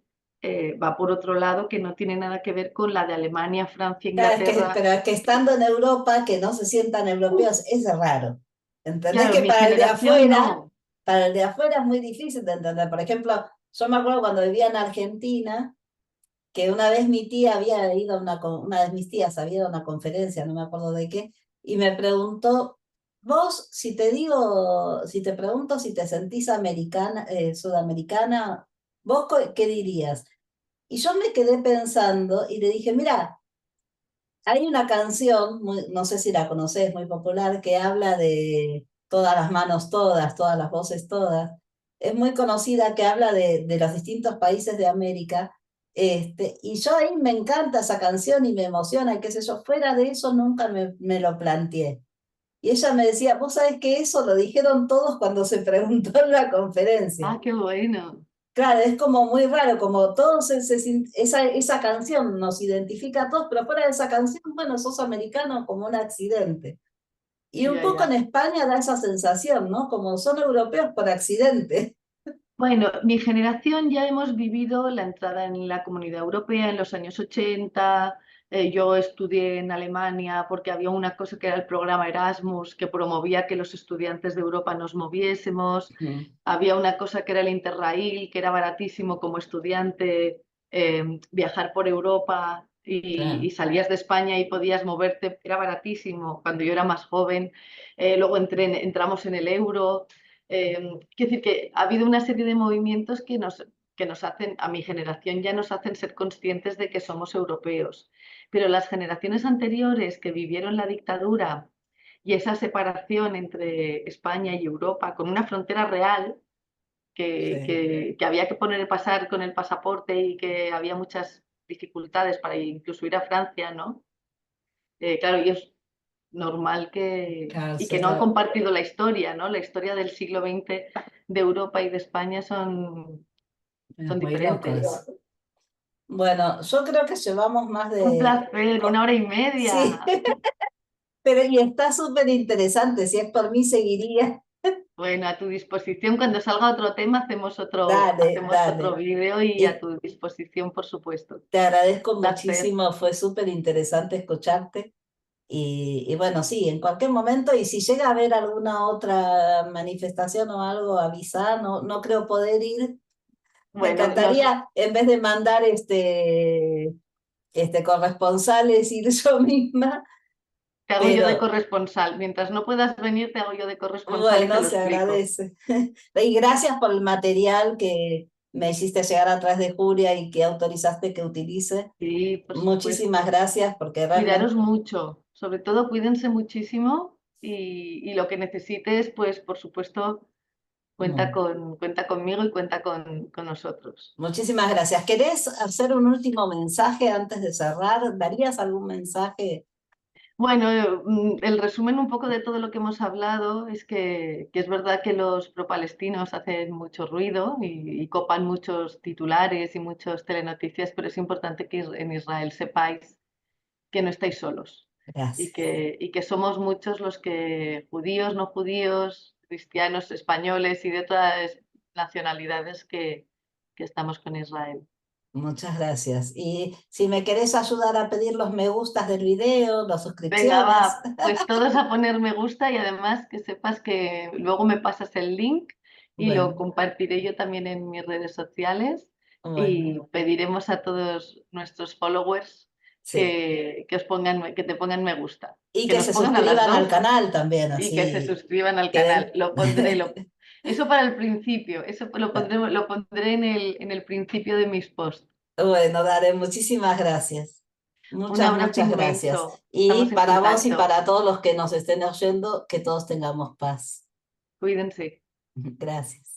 va por otro lado, que no tiene nada que ver con la de Alemania, Francia, Claro, Inglaterra. pero es que estando en Europa, que no se sientan europeos, es raro. ¿Entendés Claro, que mi generación no. para el de afuera es muy difícil de entender? Por ejemplo, yo me acuerdo cuando vivía en Argentina, que una vez mi tía había ido a una de mis tías había ido a una conferencia, no me acuerdo de qué, y me preguntó, vos, si te pregunto si te sentís americana, sudamericana, ¿vos qué dirías? Y yo me quedé pensando y le dije, mira, hay una canción, no sé si la conoces, muy popular, que habla de todas las manos todas, todas las voces todas. Es muy conocida, que habla de los distintos países de América. Y yo ahí me encanta esa canción y me emociona, y qué sé yo, fuera de eso nunca me lo planteé. Y ella me decía, vos sabés que eso lo dijeron todos cuando se preguntó en la conferencia. Ah, qué bueno. Claro, es como muy raro, como todos esa canción nos identifica a todos, pero fuera de esa canción, bueno, sos americano como un accidente. Y un Ya, poco en ya. España da esa sensación, ¿no? Como son europeos por accidente. Bueno, mi generación ya hemos vivido la entrada en la Comunidad Europea en los años 80. Yo estudié en Alemania porque había una cosa que era el programa Erasmus, que promovía que los estudiantes de Europa nos moviésemos. Ujú. Había una cosa que era el Interrail, que era baratísimo como estudiante viajar por Europa y Claro. salías de España y podías moverte, era baratísimo cuando yo era más joven. Luego entramos en el euro. Quiero decir que ha habido una serie de movimientos que nos hacen, a mi generación ya nos hacen ser conscientes de que somos europeos. Pero las generaciones anteriores que vivieron la dictadura y esa separación entre España y Europa con una frontera real Sí. que había que poner pasar con el pasaporte y que había muchas dificultades para incluso ir a Francia, ¿no? Claro, ellos normal Claro, y que sí, no han compartido la historia, ¿no? La historia del siglo XX de Europa y de España son muy diferentes. locos. Bueno, yo creo que llevamos más Un de... placer, una hora y Sí, media. pero y está súper interesante, si es por mí seguiría. Bueno, a tu disposición. Cuando salga otro tema, Dale, hacemos otro dale. vídeo y a Y tu disposición, por supuesto. te agradezco Placer. muchísimo, fue súper interesante escucharte. Y bueno, sí, en cualquier momento, y si llega a haber alguna otra manifestación o algo, avisa, no creo poder ir. Me Bueno, encantaría, en vez de mandar corresponsales, ir yo misma, te hago yo de pero corresponsal. Mientras no puedas venir, te hago yo de corresponsal y te bueno, lo se explico. agradece. Y gracias por el material que me hiciste llegar a través de Julia y que autorizaste que utilice. Sí, por Muchísimas supuesto. gracias porque Cuidaros realmente... mucho. Sobre todo, cuídense muchísimo y lo que necesites, pues por supuesto, Mm, cuenta conmigo y cuenta con nosotros. muchísimas gracias. ¿Querés hacer un último mensaje antes de cerrar? ¿Darías algún mensaje? Bueno, el resumen un poco de todo lo que hemos hablado es que es verdad que los pro-palestinos hacen mucho ruido y copan muchos titulares y muchos telenoticias, pero es importante que en Israel sepáis que no estáis solos Gracias. y que somos muchos los que, judíos, no judíos, cristianos, españoles y de otras nacionalidades que estamos con Israel. Muchas gracias. Y si me querés ayudar a pedir los me gustas del video, las Venga, suscripciones. va, pues todos a poner me gusta y además que sepas que luego me pasas el link y lo Bueno, compartiré yo también en mis redes sociales bueno, y pediremos a todos nuestros followers sí. que os pongan, que te pongan me gusta, Y que que nos se pongan a las suscriban al dos canal también, y que se así suscriban al canal. queden. Lo pondré, eso para el principio, eso lo pondré en el principio de mis posts. Bueno, Dale, muchísimas gracias. Un Muchas, abrazo muchas gracias. inmenso. Estamos Y en para vos y contacto. para todos los que nos estén oyendo, que todos tengamos paz. Cuídense. Gracias.